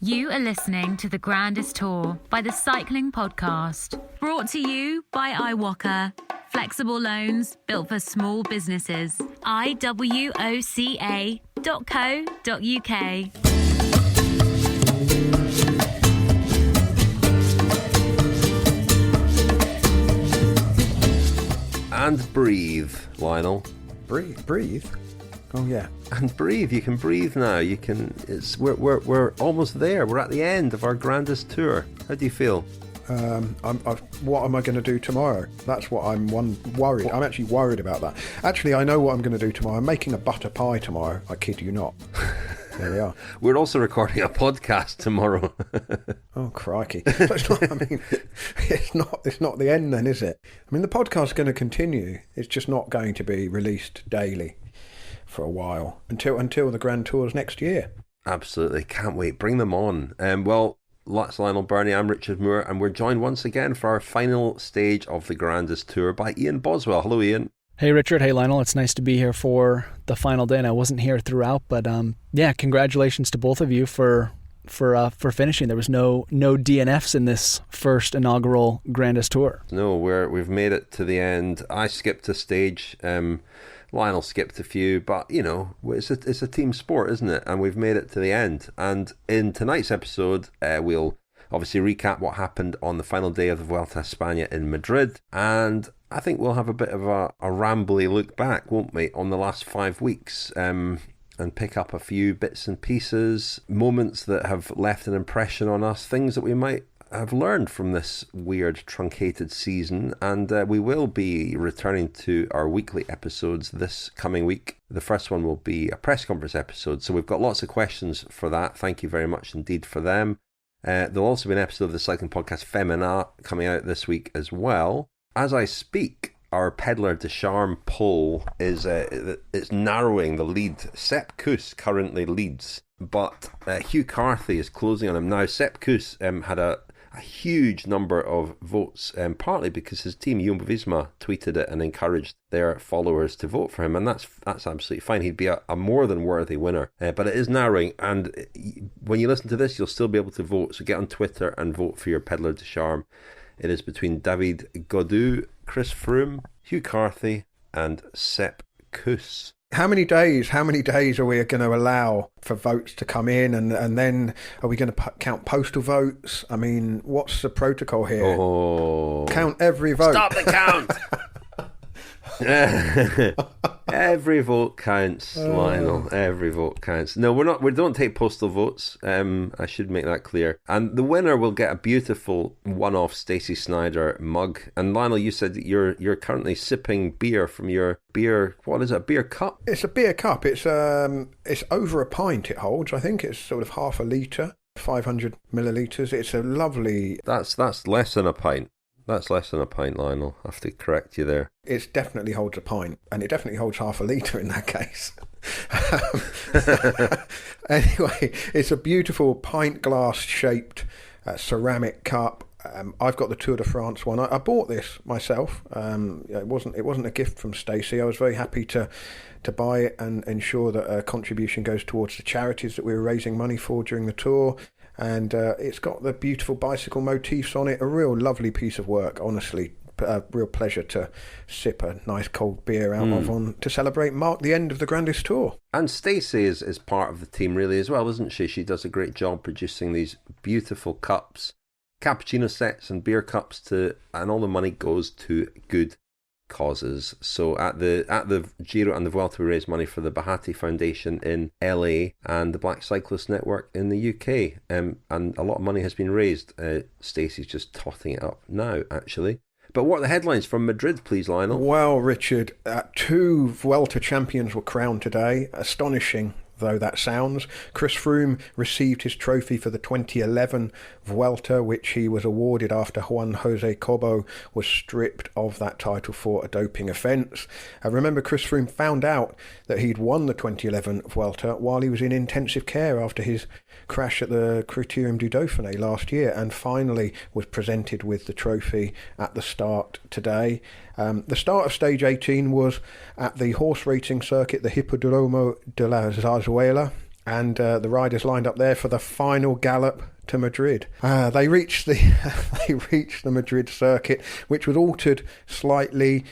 You are listening to the Grandest Tour by the Cycling Podcast, brought to you by iwoca. Flexible loans built for small businesses. iwoca.co.uk. And breathe, Lionel. Breathe? Oh yeah. And breathe. You can breathe now. You can. We're almost there. We're at the end of our Grandest Tour. How do you feel? What am I going to do tomorrow? That's what I'm worried. I'm actually worried about that. Actually, I know what I'm going to do tomorrow. I'm making a butter pie tomorrow. I kid you not. There we are. We're also recording a podcast tomorrow. Oh crikey! So it's not the end then, is it? I mean, the podcast's going to continue. It's just not going to be released daily for a while until the Grand Tours next year. Absolutely, can't wait. Bring them on. Well, that's Lionel, Birnie. I'm Richard Moore, and we're joined once again for our final stage of the Grandest Tour by Ian Boswell. Hello, Ian. Hey, Richard. Hey, Lionel. It's nice to be here for the final day, and I wasn't here throughout, but yeah, congratulations to both of you for finishing. There was no DNFs in this first inaugural Grandest Tour. No, we've made it to the end. I skipped a stage. Lionel skipped a few, but you know, it's a team sport, isn't it? And we've made it to the end. And in tonight's episode, we'll obviously recap what happened on the final day of the Vuelta a España in Madrid, and I think we'll have a bit of a rambly look back, won't we, on the last 5 weeks, and pick up a few bits and pieces, moments that have left an impression on us, things that we might have learned from this weird truncated season. And we will be returning to our weekly episodes this coming week. The first one will be a press conference episode, so we've got lots of questions for that. Thank you very much indeed for them. There'll also be an episode of the cycling podcast Femina coming out this week as well. As I speak, our Peddler de Charme poll is it's narrowing the lead. Sepp Kuss currently leads, but Hugh Carthy is closing on him now. Sepp Kuss had a huge number of votes, partly because his team Jumbo Visma tweeted it and encouraged their followers to vote for him, and that's absolutely fine. He'd be a more than worthy winner, but it is narrowing, and when you listen to this, you'll still be able to vote. So get on Twitter and vote for your Peddler de Charme. It is between David Gaudu, Chris Froome, Hugh Carthy, and Sepp Kuss. How many days are we going to allow for votes to come in, and then are we going to count postal votes? I mean, what's the protocol here? Oh, count every vote. Stop the count. Every vote counts, Lionel. Every vote counts. No, we don't take postal votes. I should make that clear. And the winner will get a beautiful one-off Stacey Snyder mug. And Lionel, you said that you're currently sipping beer from your beer. What is it? A beer cup? It's a beer cup. It's over a pint. It holds. I think it's sort of half a litre, 500 millilitres. It's a lovely. That's less than a pint. That's less than a pint, Lionel. I have to correct you there. It definitely holds a pint, and it definitely holds half a litre in that case. Anyway, it's a beautiful pint glass shaped ceramic cup. I've got the Tour de France one. I bought this myself. It wasn't a gift from Stacey. I was very happy to buy it and ensure that a contribution goes towards the charities that we were raising money for during the tour. And it's got the beautiful bicycle motifs on it. A real lovely piece of work, honestly. A real pleasure to sip a nice cold beer out of to mark the end of the Grandest Tour. And Stacey is part of the team really as well, isn't she? She does a great job producing these beautiful cups, cappuccino sets and beer cups, and all the money goes to good causes. So at the Giro and the Vuelta, we raised money for the Bahati Foundation in LA and the Black Cyclist Network in the UK, and a lot of money has been raised. Stacey's just totting it up now, actually. But what are the headlines from Madrid, please, Lionel? Well, Richard, 2 Vuelta champions were crowned today. Astonishing though that sounds. Chris Froome received his trophy for the 2011 Vuelta, which he was awarded after Juan Jose Cobo was stripped of that title for a doping offence. Remember, Chris Froome found out that he'd won the 2011 Vuelta while he was in intensive care after his crash at the Critérium du Dauphiné last year, and finally was presented with the trophy at the start today. The start of stage 18 was at the horse racing circuit, the Hippodromo de la Zarzuela, and the riders lined up there for the final gallop to Madrid. They reached the Madrid circuit, which was altered slightly,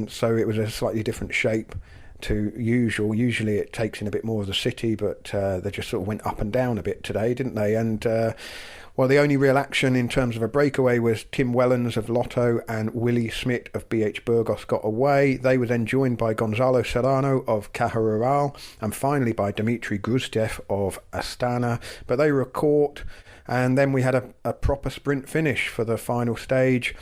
so it was a slightly different shape to usual. Usually it takes in a bit more of the city, but they just sort of went up and down a bit today, didn't they? And well, the only real action in terms of a breakaway was Tim Wellens of Lotto and Willie Smith of BH Burgos got away. They were then joined by Gonzalo Serrano of Caja Rural and finally by Dmitry Gruzdev of Astana. But they were caught, and then we had a proper sprint finish for the final stage.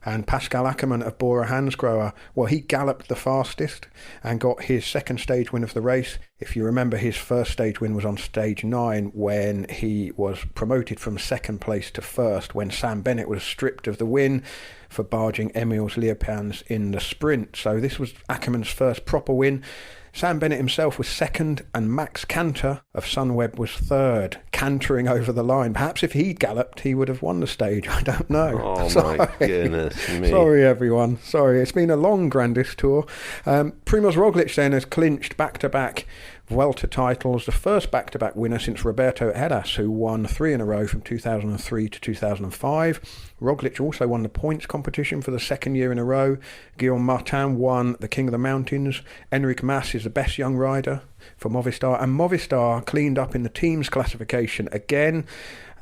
And Pascal Ackermann of Bora Hansgrohe, well, he galloped the fastest and got his second stage win of the race. If you remember, his first stage win was on stage 9 when he was promoted from second place to first, when Sam Bennett was stripped of the win for barging Emils Liepans in the sprint. So this was Ackermann's first proper win. Sam Bennett himself was second, and Max Canter of Sunweb was third, cantering over the line. Perhaps if he'd galloped, he would have won the stage. I don't know. Oh, Sorry. my goodness me. Sorry, everyone. Sorry. It's been a long Grandest Tour. Primoz Roglic then has clinched back-to-back Vuelta titles, the first back-to-back winner since Roberto Heras, who won 3 in a row from 2003 to 2005. Roglic also won the points competition for the second year in a row. Guillaume Martin won the King of the Mountains. Enric Mas is the best young rider for Movistar, and Movistar cleaned up in the teams classification again.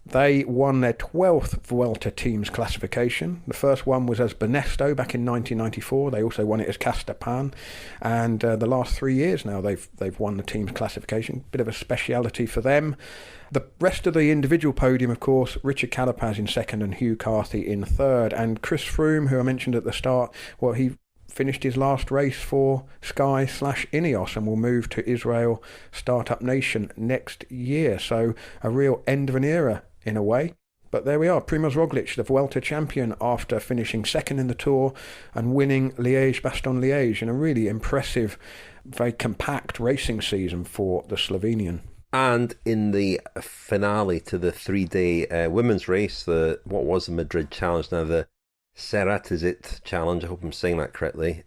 They won their 12th Vuelta teams classification. The first one was as Banesto back in 1994. They also won it as Castapan. And the last 3 years now they've won the teams classification. Bit of a speciality for them. The rest of the individual podium, of course, Richard Carapaz in second and Hugh Carthy in third. And Chris Froome, who I mentioned at the start, well, he finished his last race for Sky/Ineos and will move to Israel Startup Nation next year. So a real end of an era in a way. But there we are, Primoz Roglic, the Vuelta champion, after finishing second in the Tour and winning Liège-Bastogne-Liège in a really impressive, very compact racing season for the Slovenian. And in the finale to the 3-day women's race, what was the Madrid Challenge, now the Ceratizit Challenge, I hope I'm saying that correctly.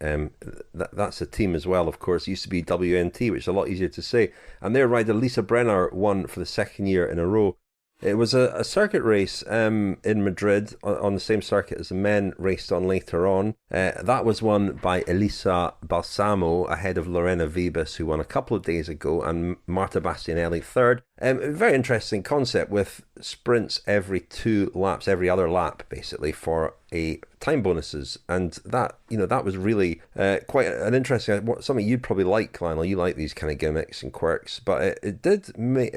That's a team as well, of course. It used to be WNT, which is a lot easier to say. And their rider Lisa Brenner won for the second year in a row. It was a circuit race in Madrid, on the same circuit as the men raced on later on. That was won by Elisa Balsamo ahead of Lorena Vibas, who won a couple of days ago, and Marta Bastianelli third. A very interesting concept with sprints every 2 laps, every other lap, basically, for a time bonuses, and that was really quite an interesting, something you'd probably like, Lionel. You like these kind of gimmicks and quirks, but it did make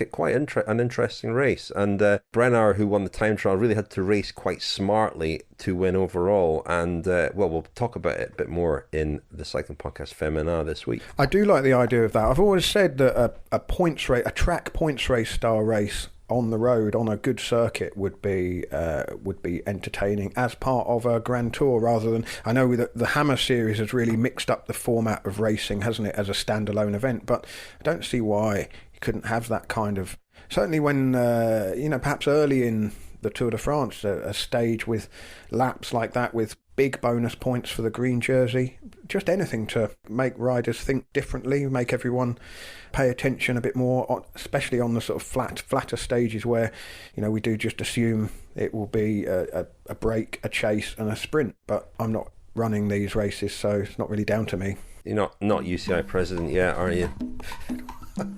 it quite an interesting race. And Brenner, who won the time trial, really had to race quite smartly to win overall. And we'll talk about it a bit more in the Cycling Podcast Femina this week. I do like the idea of that. I've always said that a points race, a track points race style race on the road on a good circuit would be entertaining as part of a Grand Tour, rather than, I know the Hammer Series has really mixed up the format of racing, hasn't it, as a standalone event, but I don't see why you couldn't have that kind of, certainly when perhaps early in the Tour de France, a stage with laps like that with big bonus points for the green jersey, just anything to make riders think differently, make everyone pay attention a bit more, especially on the sort of flatter stages where, we do just assume it will be a break, a chase and a sprint. But I'm not running these races, so it's not really down to me. You're not UCI president yet, are you?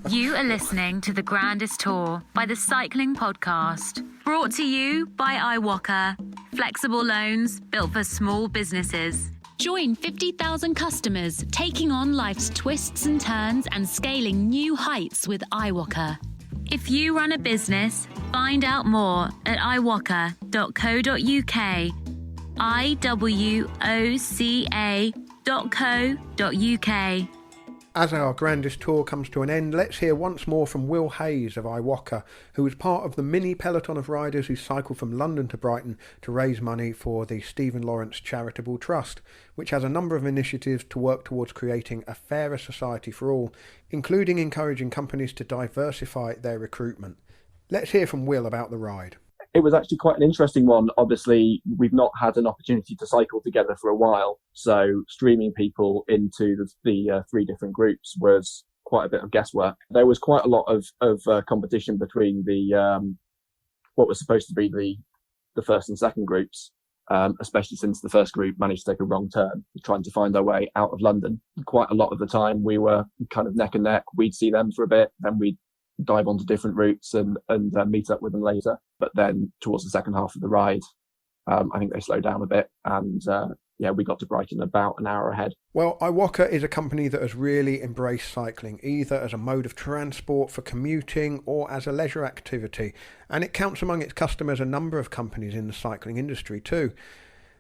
You are listening to The Grandest Tour by the Cycling Podcast. Brought to you by iwoca. Flexible loans built for small businesses. Join 50,000 customers taking on life's twists and turns and scaling new heights with iwoca. If you run a business, find out more at iwoca.co.uk. iwoca.co.uk. As our Grandest Tour comes to an end, let's hear once more from Will Hayes of iwoca, who was part of the mini peloton of riders who cycled from London to Brighton to raise money for the Stephen Lawrence Charitable Trust, which has a number of initiatives to work towards creating a fairer society for all, including encouraging companies to diversify their recruitment. Let's hear from Will about the ride. It was actually quite an interesting one. Obviously, we've not had an opportunity to cycle together for a while, so streaming people into the 3 different groups was quite a bit of guesswork. There was quite a lot of competition between the what was supposed to be the first and second groups, especially since the first group managed to take a wrong turn, trying to find their way out of London. Quite a lot of the time we were kind of neck and neck. We'd see them for a bit, then we'd dive onto different routes and meet up with them later. But then towards the second half of the ride, I think they slowed down a bit, and we got to Brighton about an hour ahead. Well, iwoca is a company that has really embraced cycling, either as a mode of transport for commuting or as a leisure activity, and it counts among its customers a number of companies in the cycling industry too.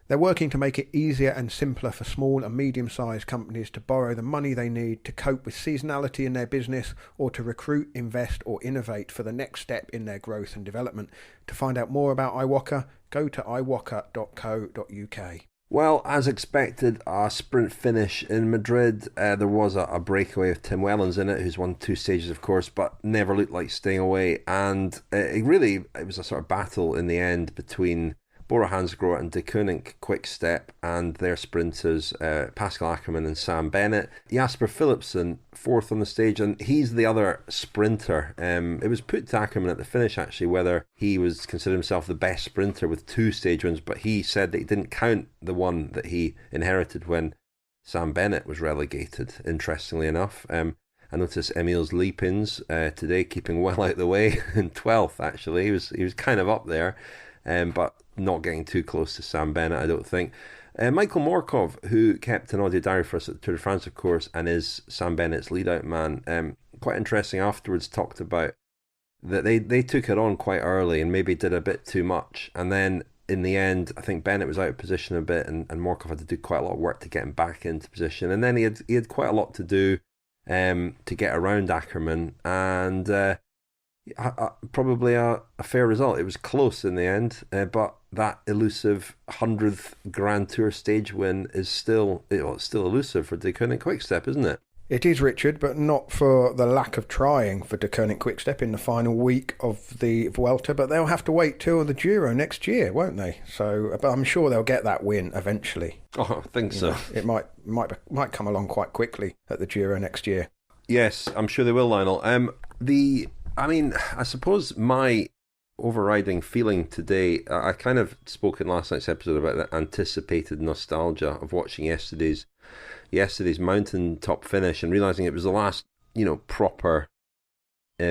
They're working to make it easier and simpler for small and medium-sized companies to borrow the money they need to cope with seasonality in their business or to recruit, invest or innovate for the next step in their growth and development. To find out more about iwoca, go to iwoca.co.uk. Well, as expected, a sprint finish in Madrid. There was a breakaway of Tim Wellens in it, who's won 2 stages, of course, but never looked like staying away. And it was a sort of battle in the end between Bora Hansgrohe and De Koning Quick-Step and their sprinters, Pascal Ackermann and Sam Bennett. Jasper Philipsen, 4th on the stage, and he's the other sprinter. It was put to Ackermann at the finish, actually, whether he was considered himself the best sprinter with 2 stage wins, but he said that he didn't count the one that he inherited when Sam Bennett was relegated, interestingly enough. I noticed Emil's Leapins today keeping well out of the way in 12th, actually. He was kind of up there, but not getting too close to Sam Bennett, I don't think. Michael Morkov, who kept an audio diary for us at the Tour de France, of course, and is Sam Bennett's lead-out man, quite interesting afterwards, talked about that they took it on quite early and maybe did a bit too much. And then in the end, I think Bennett was out of position a bit, and Morkov had to do quite a lot of work to get him back into position. And then he had quite a lot to do to get around Ackermann, and probably a fair result. It was close in the end, but that elusive 100th Grand Tour stage win is still elusive for De Koning Quick-Step, isn't it? It is, Richard, but not for the lack of trying for De Koning Quick-Step in the final week of the Vuelta, but they'll have to wait till the Giro next year, won't they? So, but I'm sure they'll get that win eventually. Oh, I think so. It might come along quite quickly at the Giro next year. Yes, I'm sure they will, Lionel. I suppose my overriding feeling today, I kind of spoke in last night's episode about the anticipated nostalgia of watching yesterday's mountaintop finish and realising it was the last, proper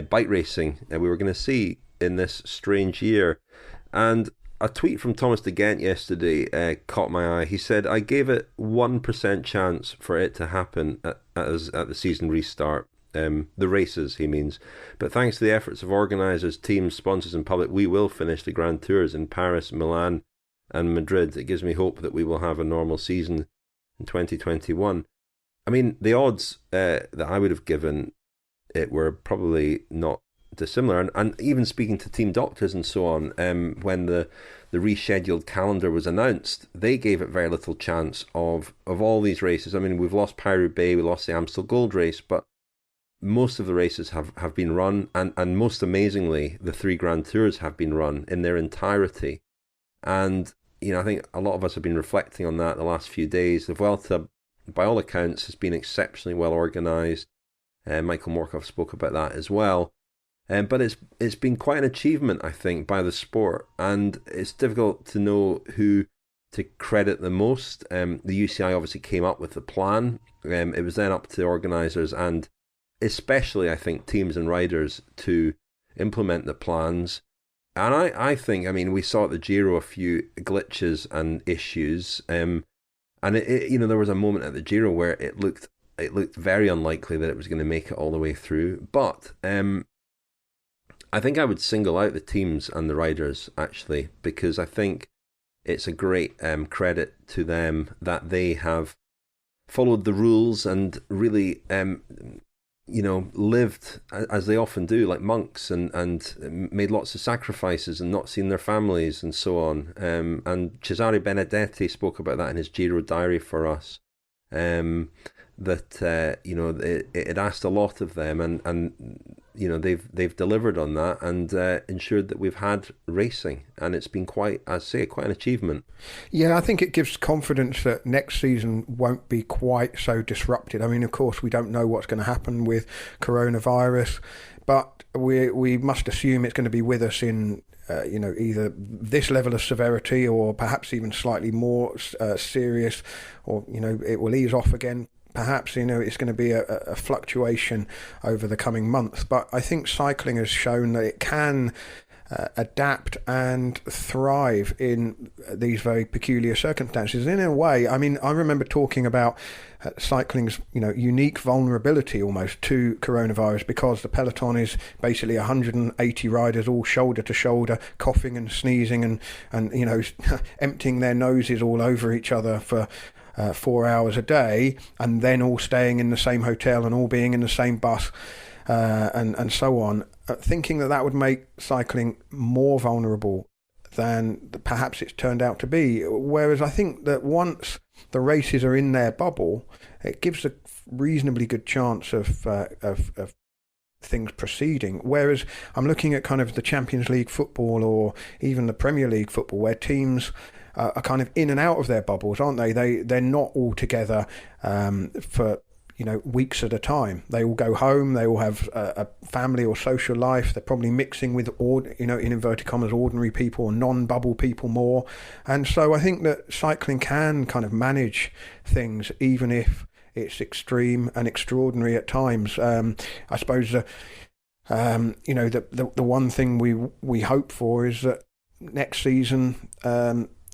bike racing we were going to see in this strange year. And a tweet from Thomas de Gent yesterday caught my eye. He said, "I gave it 1% chance for it to happen at the season restart. The races, he means. But thanks to the efforts of organisers, teams, sponsors and public, we will finish the Grand Tours in Paris, Milan and Madrid. It gives me hope that we will have a normal season in 2021. I mean, the odds that I would have given it were probably not dissimilar. And even speaking to team doctors and so on, when the rescheduled calendar was announced, they gave it very little chance of all these races. I mean, we've lost Paris-Roubaix, we lost the Amstel Gold Race, but most of the races have been run, and most amazingly, the 3 Grand Tours have been run in their entirety. And, I think a lot of us have been reflecting on that the last few days. The Vuelta, by all accounts, has been exceptionally well organised. Michael Morkov spoke about that as well. But it's been quite an achievement, I think, by the sport, and it's difficult to know who to credit the most. The UCI obviously came up with the plan. It was then up to organisers and especially, I think, teams and riders to implement the plans. And I think, we saw at the Giro a few glitches and issues. And there was a moment at the Giro where it looked very unlikely that it was going to make it all the way through. But I think I would single out the teams and the riders, actually, because I think it's a great credit to them that they have followed the rules and really lived as they often do, like monks, and made lots of sacrifices and not seen their families and so on. And Cesare Benedetti spoke about that in his Giro diary for us. That it asked a lot of them, and they've delivered on that and ensured that we've had racing, and it's been quite an achievement. Yeah, I think it gives confidence that next season won't be quite so disrupted. I mean, of course, we don't know what's going to happen with coronavirus, but we must assume it's going to be with us in either this level of severity or perhaps even slightly more serious, or it will ease off again. Perhaps, it's going to be a fluctuation over the coming months. But I think cycling has shown that it can adapt and thrive in these very peculiar circumstances. In a way, I mean, I remember talking about cycling's, unique vulnerability almost to coronavirus, because the peloton is basically 180 riders all shoulder to shoulder, coughing and sneezing and emptying their noses all over each other for 4 hours a day, and then all staying in the same hotel and all being in the same bus and so on, thinking that would make cycling more vulnerable than perhaps it's turned out to be. Whereas I think that once the races are in their bubble, it gives a reasonably good chance of things proceeding. Whereas I'm looking at kind of the Champions League football or even the Premier League football, where teams are kind of in and out of their bubbles, aren't they? They're not all together for weeks at a time. They all go home. They all have a family or social life. They're probably mixing with in inverted commas ordinary people or non-bubble people more. And so I think that cycling can kind of manage things, even if it's extreme and extraordinary at times. I suppose the one thing we hope for is that next season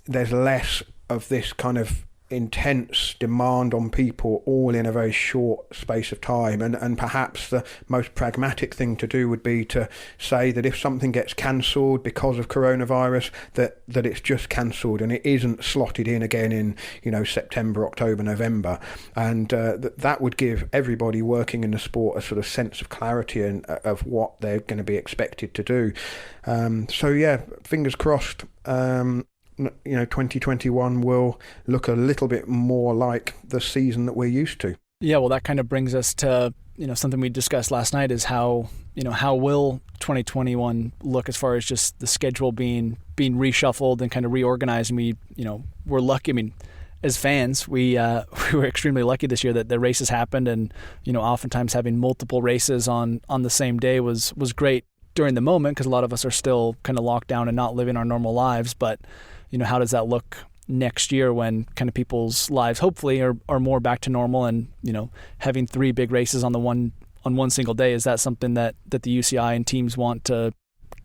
there's less of this kind of intense demand on people all in a very short space of time, and perhaps the most pragmatic thing to do would be to say that if something gets cancelled because of coronavirus, that it's just cancelled and it isn't slotted in again in September, October, November, and that would give everybody working in the sport a sort of sense of clarity and of what they're going to be expected to do. So yeah, fingers crossed. 2021 will look a little bit more like the season that we're used to. Yeah, well, that kind of brings us to something we discussed last night, is how will 2021 look as far as just the schedule being reshuffled and kind of reorganized. And we're lucky. I mean, as fans, we were extremely lucky this year that the races happened, and oftentimes having multiple races on the same day was great during the moment, because a lot of us are still kind of locked down and not living our normal lives. But how does that look next year when kind of people's lives hopefully are more back to normal, and having 3 big races on one single day? Is that something that the UCI and teams want to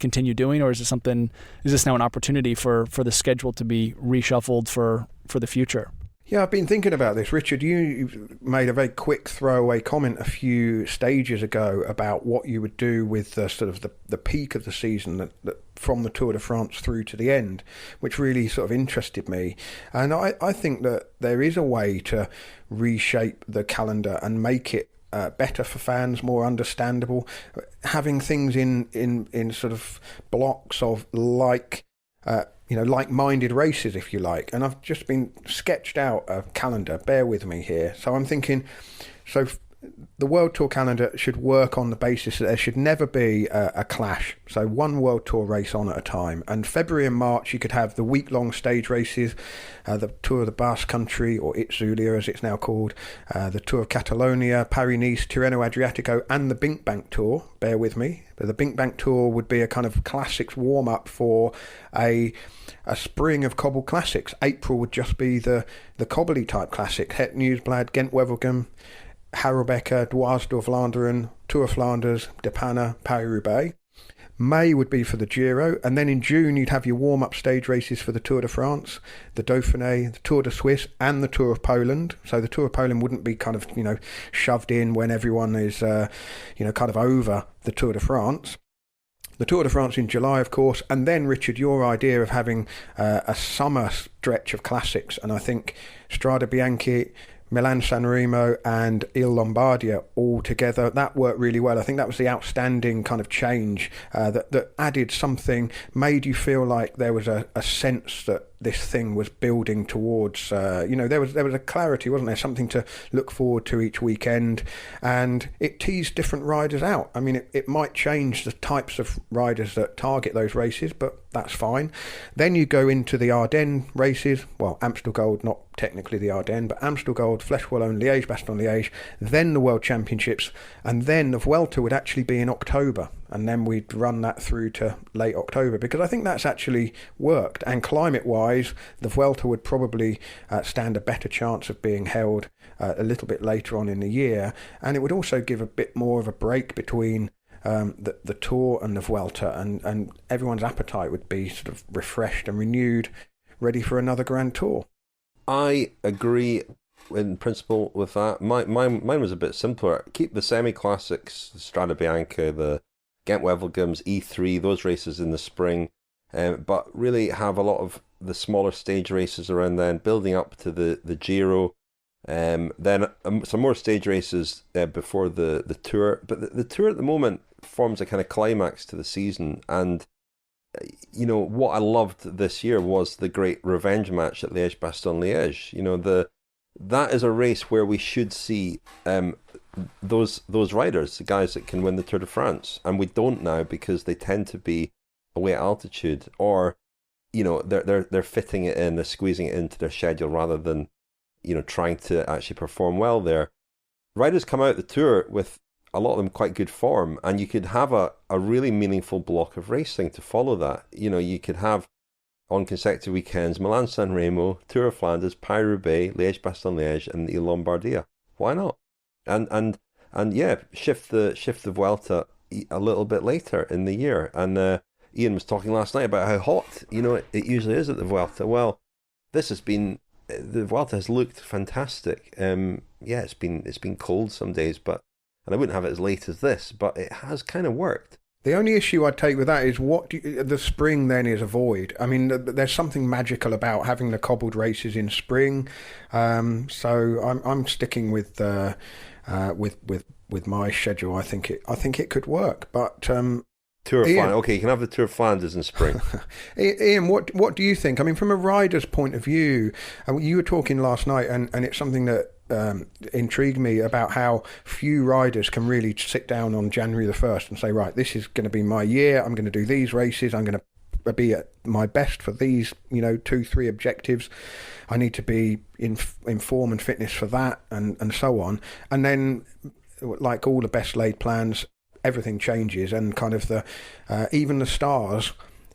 continue doing, or is this now an opportunity for the schedule to be reshuffled for the future? Yeah, I've been thinking about this. Richard, you made a very quick throwaway comment a few stages ago about what you would do with the peak of the season, that from the Tour de France through to the end, which really sort of interested me. And I think that there is a way to reshape the calendar and make it better for fans, more understandable, having things in sort of blocks of like-minded races, if you like. And I've just been sketched out a calendar. Bear with me here. So I'm thinking, the World Tour calendar should work on the basis that there should never be a clash. So one World Tour race on at a time. And February and March, you could have the week-long stage races, the Tour of the Basque Country, or Itzulia as it's now called, the Tour of Catalonia, Paris-Nice, Tirreno-Adriatico, and the Bink Bank Tour. Bear with me. But the Bink Bank Tour would be a kind of classics warm-up for a spring of cobble classics. April would just be the cobbly type classic. Het Nieuwsblad, Gent-Wevelgem, Harelbeke, Dwars door Vlaanderen, Tour of Flanders, De Panne, Paris-Roubaix. May would be for the Giro, and then in June you'd have your warm-up stage races for the Tour de France, the Dauphiné, the Tour de Suisse, and the Tour of Poland. So the Tour of Poland wouldn't be kind of, shoved in when everyone is, kind of over the Tour de France. The Tour de France in July, of course, and then, Richard, your idea of having a summer stretch of classics, and I think Strade Bianche, Milan-San Remo and Il Lombardia all together, that worked really well. I think that was the outstanding kind of change that added something, made you feel like there was a sense that this thing was building towards, there was a clarity, wasn't there? Something to look forward to each weekend, and it teased different riders out. I mean, it might change the types of riders that target those races, but that's fine. Then you go into the Ardennes races, well, Amstel Gold, not technically the Ardennes, but Amstel Gold, Flèche Wallonne, Liège-Bastogne-Liège, then the World Championships, and then the Vuelta would actually be in October, and then we'd run that through to late October, because I think that's actually worked. And climate-wise, the Vuelta would probably stand a better chance of being held a little bit later on in the year, and it would also give a bit more of a break between the Tour and the Vuelta, and everyone's appetite would be sort of refreshed and renewed, ready for another Grand Tour. I agree in principle with that. Mine was a bit simpler. Keep the semi-classics, Strade Bianche, the Ghent-Wevelgems, E3, those races in the spring, but really have a lot of the smaller stage races around then, building up to the Giro, then some more stage races before the Tour. But the Tour at the moment forms a kind of climax to the season, and what I loved this year was the great revenge match at Liège-Bastogne-Liège. That is a race where we should see those riders, the guys that can win the Tour de France, and we don't now because they tend to be away at altitude, or they're fitting it in, they're squeezing it into their schedule rather than trying to actually perform well there. Riders come out the Tour with a lot of them quite good form, and you could have a really meaningful block of racing to follow that. You could have on consecutive weekends Milan-San Remo, Tour of Flanders, Paris-Roubaix, Liège-Bastogne-Liège, and the Lombardia. Why not? And yeah, shift the Vuelta a little bit later in the year. And Ian was talking last night about how hot it usually is at the Vuelta. Well, the Vuelta has looked fantastic. It's been cold some days, and I wouldn't have it as late as this, but it has kind of worked. The only issue I'd take with that is the spring then is a void. I mean, there's something magical about having the cobbled races in spring. So I'm sticking with my schedule. I think it could work, but Tour of Flanders. Okay, you can have the Tour of Flanders in spring. Ian, what do you think? I mean, from a rider's point of view, you were talking last night, and it's something that intrigued me about how few riders can really sit down on January the 1st and say, right, this is going to be my year. I'm going to do these races. I'm going to be at my best for these, 2-3 objectives. I need to be in form and fitness for that, and so on. And then, like all the best laid plans, everything changes, and kind of even the stars,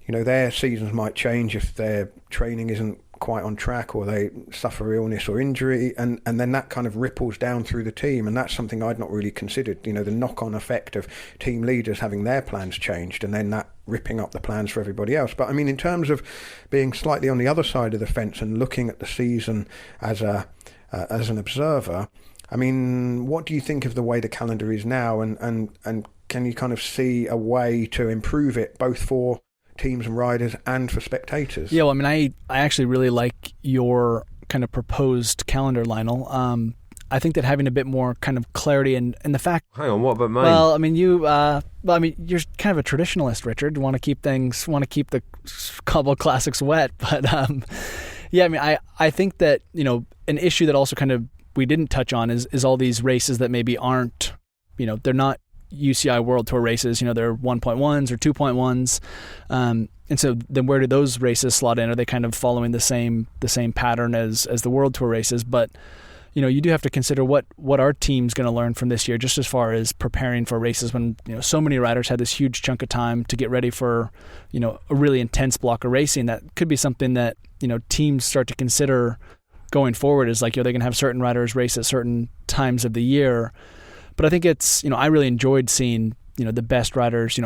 their seasons might change if their training isn't quite on track, or they suffer illness or injury, and then that kind of ripples down through the team, and that's something I'd not really considered, the knock-on effect of team leaders having their plans changed, and then that ripping up the plans for everybody else. But I mean, in terms of being slightly on the other side of the fence and looking at the season as an observer, I mean, what do you think of the way the calendar is now, and can you kind of see a way to improve it, both for teams and riders and for spectators? Yeah, well, I mean, I actually really like your kind of proposed calendar, Lionel. I think that having a bit more kind of clarity and the fact... Hang on, what about mine? Well, I mean, you're kind of a traditionalist, Richard. You want to keep the cobble classics wet. But yeah, I mean, I think that, an issue that also kind of we didn't touch on is all these races that maybe aren't, they're not UCI World Tour races, they're 1.1s or 2.1s. And so then where do those races slot in? Are they kind of following the same pattern as the World Tour races? But, you do have to consider what our team's going to learn from this year, just as far as preparing for races when, so many riders had this huge chunk of time to get ready for, a really intense block of racing. That could be something that, teams start to consider going forward, is like, they can have certain riders race at certain times of the year. But I think it's, I really enjoyed seeing, the best riders.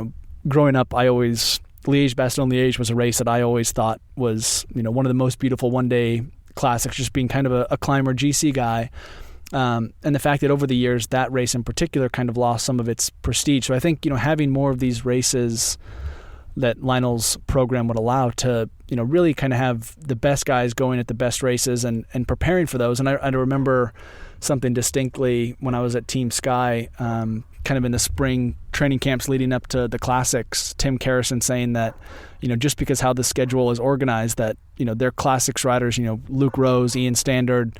Growing up, Liège-Bastogne-Liège was a race that I always thought was, one of the most beautiful one-day classics, just being kind of a climber GC guy. And the fact that over the years, that race in particular kind of lost some of its prestige. So I think, having more of these races that Lionel's program would allow to, really kind of have the best guys going at the best races and preparing for those. And I remember something distinctly when I was at Team Sky kind of in the spring training camps leading up to the classics, Tim Carrison saying that, just because how the schedule is organized, that, their classics riders, Luke Rose, Ian Standard,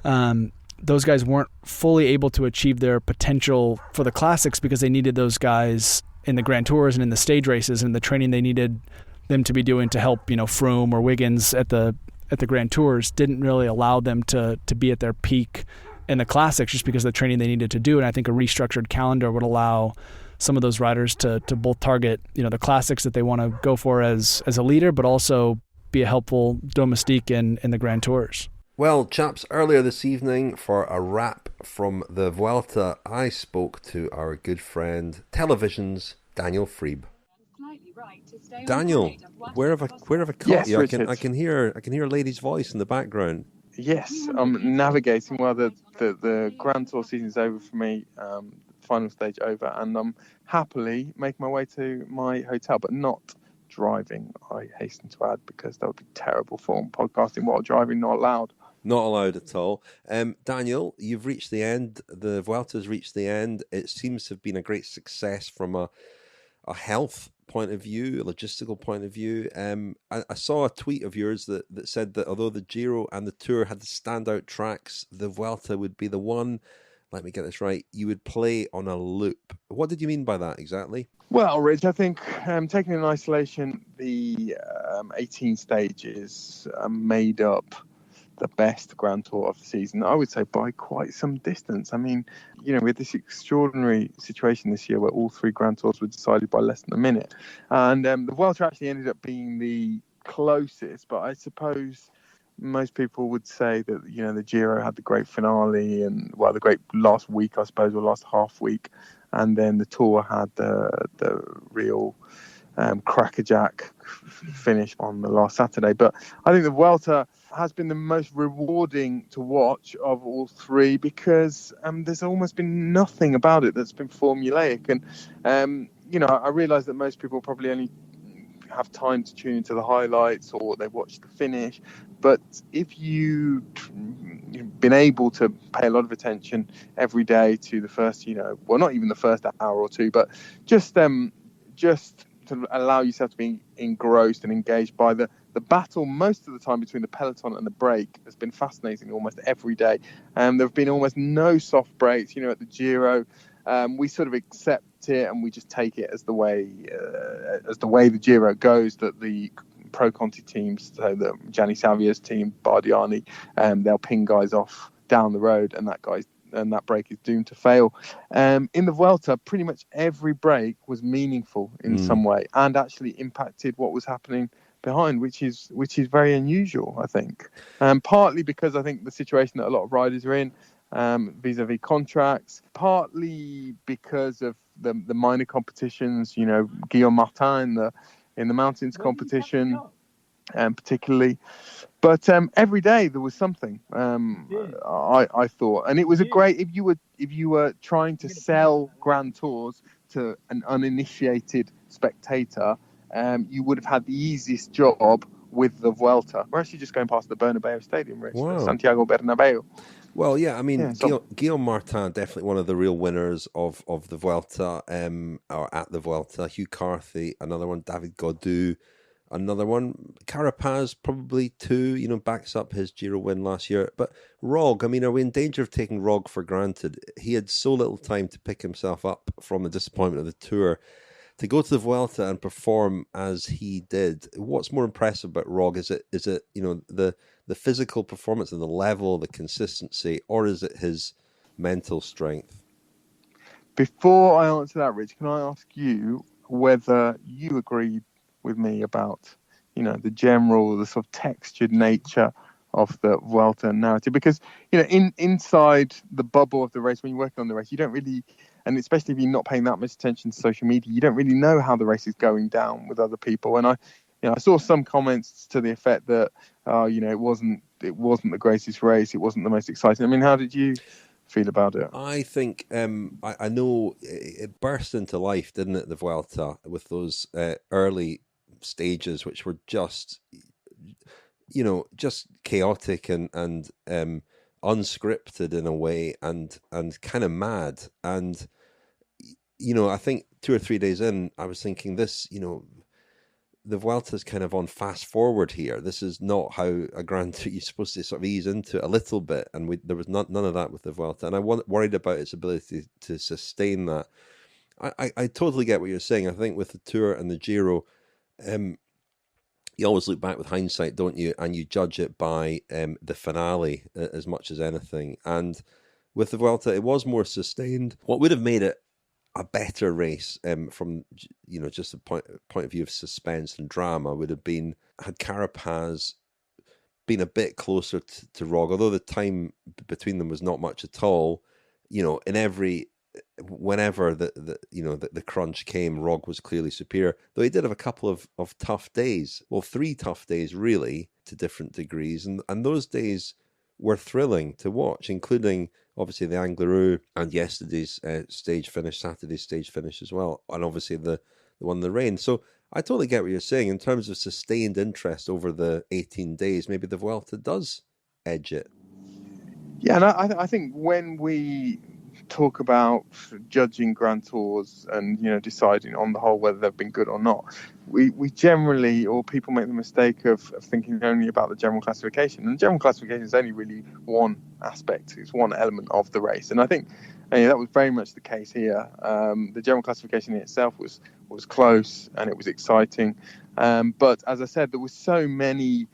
those guys weren't fully able to achieve their potential for the classics because they needed those guys in the Grand Tours and in the stage races and the training they needed them to be doing to help, Froome or Wiggins at the Grand Tours didn't really allow them to be at their peak in the classics just because of the training they needed to do. And I think a restructured calendar would allow some of those riders to both target, the classics that they want to go for as a leader, but also be a helpful domestique in the Grand Tours. Well, chaps, earlier this evening for a wrap from the Vuelta, I spoke to our good friend, television's Daniel Friebe. Daniel, where have I caught yes, you? Richard. I can hear a lady's voice in the background. Yes, I'm navigating. Well, the Grand Tour season's over for me, final stage over, and I'm happily making my way to my hotel, but not driving, I hasten to add, because that would be terrible form. Podcasting while driving, not allowed. Not allowed at all. Daniel, you've reached the end. The Vuelta's reached the end. It seems to have been a great success from a health point of view, a logistical point of view. I saw a tweet of yours that said that although the Giro and the Tour had the standout tracks, the Vuelta would be the one, let me get this right, you would play on a loop. What did you mean by that exactly? Well, Rich, I think taking in isolation, the 18 stages made up the best Grand Tour of the season, I would say by quite some distance. I mean, we had this extraordinary situation this year where all three Grand Tours were decided by less than a minute. And the Vuelta actually ended up being the closest, but I suppose most people would say that, the Giro had the great finale and, well, the great last week, I suppose, or last half week. And then the Tour had the real crackerjack finish on the last Saturday. But I think the Vuelta has been the most rewarding to watch of all three because there's almost been nothing about it that's been formulaic. And, I realise that most people probably only have time to tune into the highlights or they watch the finish. But if you've been able to pay a lot of attention every day to the first, well, not even the first hour or two, but just to allow yourself to be engrossed and engaged by the battle most of the time between the peloton and the break has been fascinating almost every day. There have been almost no soft breaks, at the Giro. We sort of accept it and we just take it as the way the Giro goes, that the Pro Conti teams, so the Gianni Savio's team, Bardiani, they'll ping guys off down the road and that break is doomed to fail. In the Vuelta, pretty much every break was meaningful in some way and actually impacted what was happening behind, which is very unusual, I think. Partly because I think the situation that a lot of riders are in, vis-a-vis contracts, partly because of the minor competitions, Guillaume Martin in the mountains competition, particularly. But every day there was something. I thought, and it was a great. If you were trying to sell Grand Tours to an uninitiated spectator, you would have had the easiest job with the Vuelta. We're actually just going past the Bernabeu Stadium, Rich. Wow. Santiago Bernabeu. Well, yeah, I mean, Guillaume Martin, definitely one of the real winners of the Vuelta, or at the Vuelta. Hugh Carthy, another one. David Gaudu, another one. Carapaz, probably two, backs up his Giro win last year. But Rog, I mean, are we in danger of taking Rog for granted? He had so little time to pick himself up from the disappointment of the Tour. To go to the Vuelta and perform as he did, what's more impressive about Rog? Is it the physical performance and the level, the consistency, or is it his mental strength? Before I answer that, Rich, can I ask you whether you agreed with me about, the sort of textured nature of the Vuelta narrative? Because, inside the bubble of the race, when you're working on the race, you don't really, and especially if you're not paying that much attention to social media, you don't really know how the race is going down with other people. And I saw some comments to the effect that, it wasn't the greatest race, it wasn't the most exciting. I mean, how did you feel about it? I think I know it burst into life, didn't it, the Vuelta, with those early stages, which were just chaotic and unscripted in a way, and kind of mad. And I think 2 or 3 days in, I was thinking this, the Vuelta's kind of on fast forward here. This is not how a Grand Tour, you're supposed to sort of ease into it a little bit, and there was none of that with the Vuelta, and I worried about its ability to sustain that. I totally get what you're saying. I think with the Tour and the Giro, you always look back with hindsight, don't you? And you judge it by the finale as much as anything. And with the Vuelta, it was more sustained. What would have made it a better race from just a point of view of suspense and drama would have been had Carapaz been a bit closer to Rog, although the time between them was not much at all. Whenever the crunch came, Rog was clearly superior, though he did have a couple of tough days. Well, 3 tough days really, to different degrees, and those days were thrilling to watch, including obviously the Angliru and yesterday's Saturday's stage finish as well, and obviously the one in the rain. So I totally get what you're saying in terms of sustained interest over the 18 days. Maybe the Vuelta does edge it. Yeah, and I think when we talk about judging Grand Tours and deciding on the whole whether they've been good or not, we generally, or people make the mistake of thinking only about the general classification, and the general classification is only really one aspect, it's one element of the race, and I think that was very much the case here. The general classification in itself was close and it was exciting, but as I said, there were so many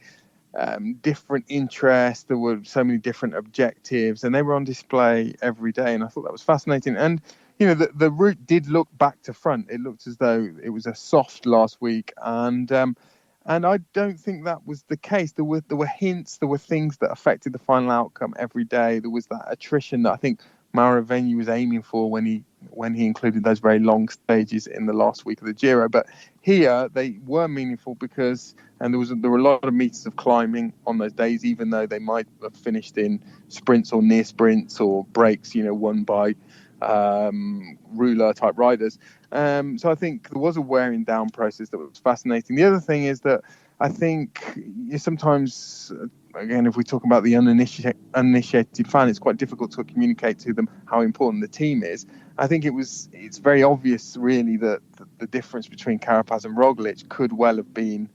different interests, there were so many different objectives, and they were on display every day, and I thought that was fascinating. And the route did look back to front. It looked as though it was a soft last week, and I don't think that was the case. There were hints, there were things that affected the final outcome every day. There was that attrition that I think Mauro Veni was aiming for when he included those very long stages in the last week of the Giro. But here they were meaningful because, and there were a lot of meters of climbing on those days, even though they might have finished in sprints or near sprints or breaks, won by ruler type riders. So I think there was a wearing down process that was fascinating. The other thing is that I think sometimes, again, if we talk about the uninitiated fan, it's quite difficult to communicate to them how important the team is. I think it's very obvious, really, that the difference between Carapaz and Roglic could well have been,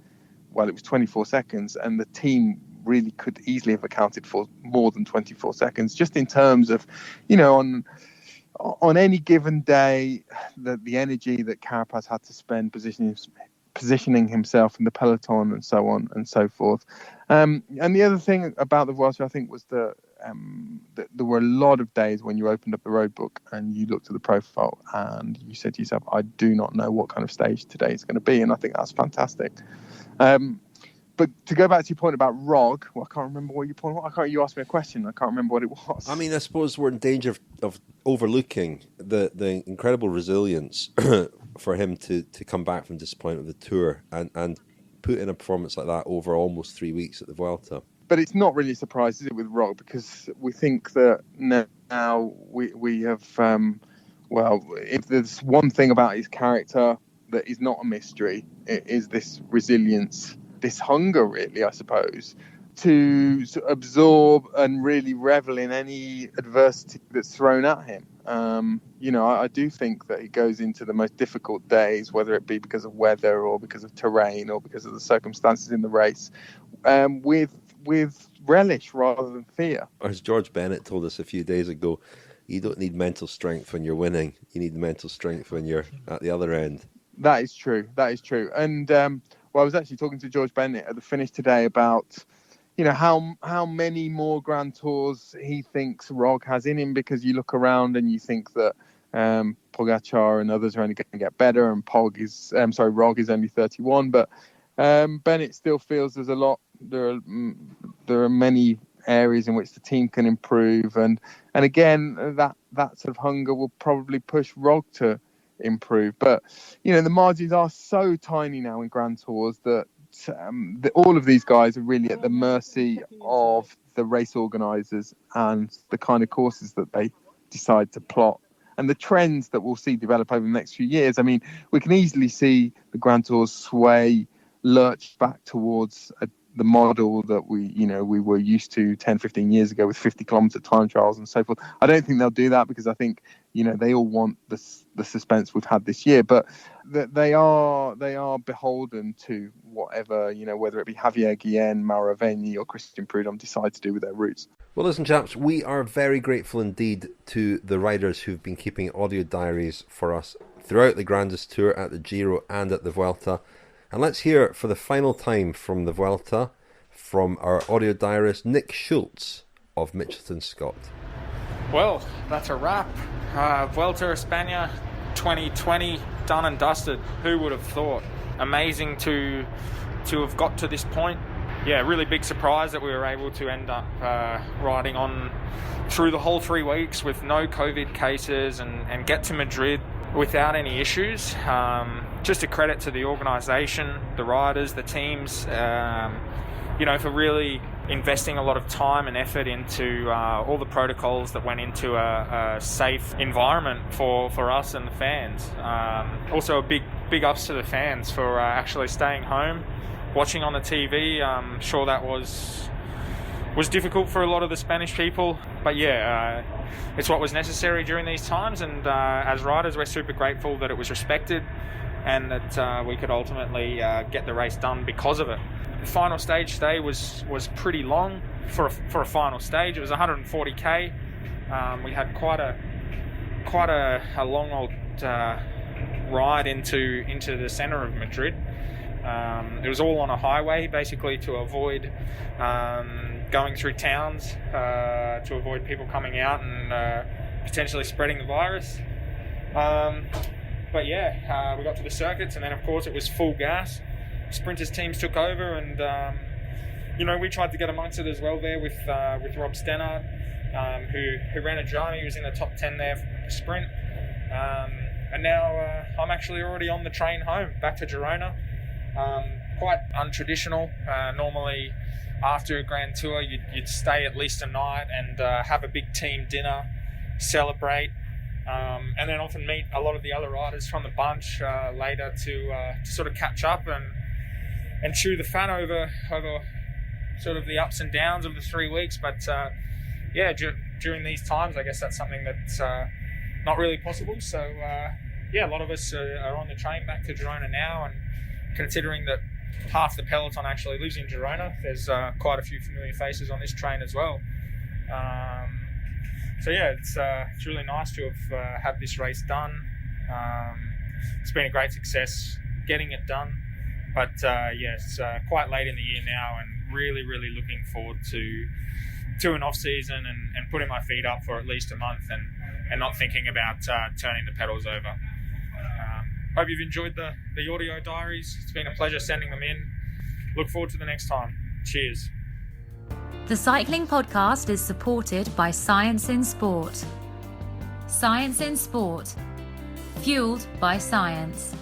it was 24 seconds, and the team really could easily have accounted for more than 24 seconds, just in terms of, on any given day, the energy that Carapaz had to spend positioning himself in the peloton and so on and so forth. And the other thing about the Vuelta, I think, was that there were a lot of days when you opened up the road book and you looked at the profile and you said to yourself, I do not know what kind of stage today is going to be. And I think that's fantastic. But to go back to your point about Rog, I can't remember what your point was. You asked me a question. I can't remember what it was. I mean, I suppose we're in danger of overlooking the incredible resilience for him to come back from disappointment of the Tour and put in a performance like that over almost 3 weeks at the Vuelta. But it's not really a surprise, is it, with Rog? Because we think that now we have, if there's one thing about his character that is not a mystery, it is this resilience, this hunger, really, I suppose, to absorb and really revel in any adversity that's thrown at him. I do think that he goes into the most difficult days, whether it be because of weather or because of terrain or because of the circumstances in the race, with relish rather than fear. As George Bennett told us a few days ago, you don't need mental strength when you're winning. You need mental strength when you're at the other end. That is true. And I was actually talking to George Bennett at the finish today about, how many more Grand Tours he thinks Rog has in him, because you look around and you think that Pogacar and others are only going to get better, and Rog is only 31, but Bennett still feels there's a lot. There are many areas in which the team can improve, and again that sort of hunger will probably push Rog to improve. But the margins are so tiny now in Grand Tours that all of these guys are really at the mercy of the race organisers and the kind of courses that they decide to plot and the trends that we'll see develop over the next few years. I mean, we can easily see the Grand Tours lurch back towards the model that we were used to 10, 15 years ago with 50 kilometre time trials and so forth. I don't think they'll do that, because I think they all want the suspense we've had this year, but they are beholden to whatever, whether it be Javier Guillen, Mauro Veni or Christian Prudhomme decide to do with their routes. Well, listen, chaps, we are very grateful indeed to the riders who've been keeping audio diaries for us throughout the Grandest Tour, at the Giro and at the Vuelta. And let's hear for the final time from the Vuelta from our audio diarist Nick Schultz of Mitchelton Scott. Well, that's a wrap. Vuelta España 2020 done and dusted. Who would have thought? Amazing to have got to this point. Yeah, really big surprise that we were able to end up riding on through the whole 3 weeks with no COVID cases and get to Madrid without any issues. Just a credit to the organisation, the riders, the teams, for really investing a lot of time and effort into all the protocols that went into a safe environment for us and the fans. Also a big ups to the fans for actually staying home, watching on the TV. I'm sure that was difficult for a lot of the Spanish people, but it's what was necessary during these times, and as riders we're super grateful that it was respected and that we could ultimately get the race done because of it. The final stage today was pretty long for a final stage. It was 140k. We had quite a long old ride into the centre of Madrid. It was all on a highway, basically, to avoid going through towns, to avoid people coming out and potentially spreading the virus. We got to the circuits, and then of course it was full gas. Sprinters teams took over, and we tried to get amongst it as well there with Rob Stennard, who ran a drum. He was in the top 10 there for the sprint, and now I'm actually already on the train home back to Girona. Quite untraditional. Normally after a Grand Tour you'd stay at least a night and have a big team dinner, celebrate, and then often meet a lot of the other riders from the bunch later to sort of catch up and chew the fat over sort of the ups and downs of the 3 weeks. But during these times I guess that's something that's not really possible. So a lot of us are on the train back to Girona now, and considering that half the peloton actually lives in Girona, there's quite a few familiar faces on this train as well. It's really nice to have had this race done. It's been a great success getting it done, but it's quite late in the year now, and really looking forward to an off season and putting my feet up for at least a month and not thinking about turning the pedals over. Hope you've enjoyed the audio diaries. It's been a pleasure sending them in. Look forward to the next time. Cheers. The Cycling Podcast is supported by Science in Sport. Science in Sport. Fueled by science.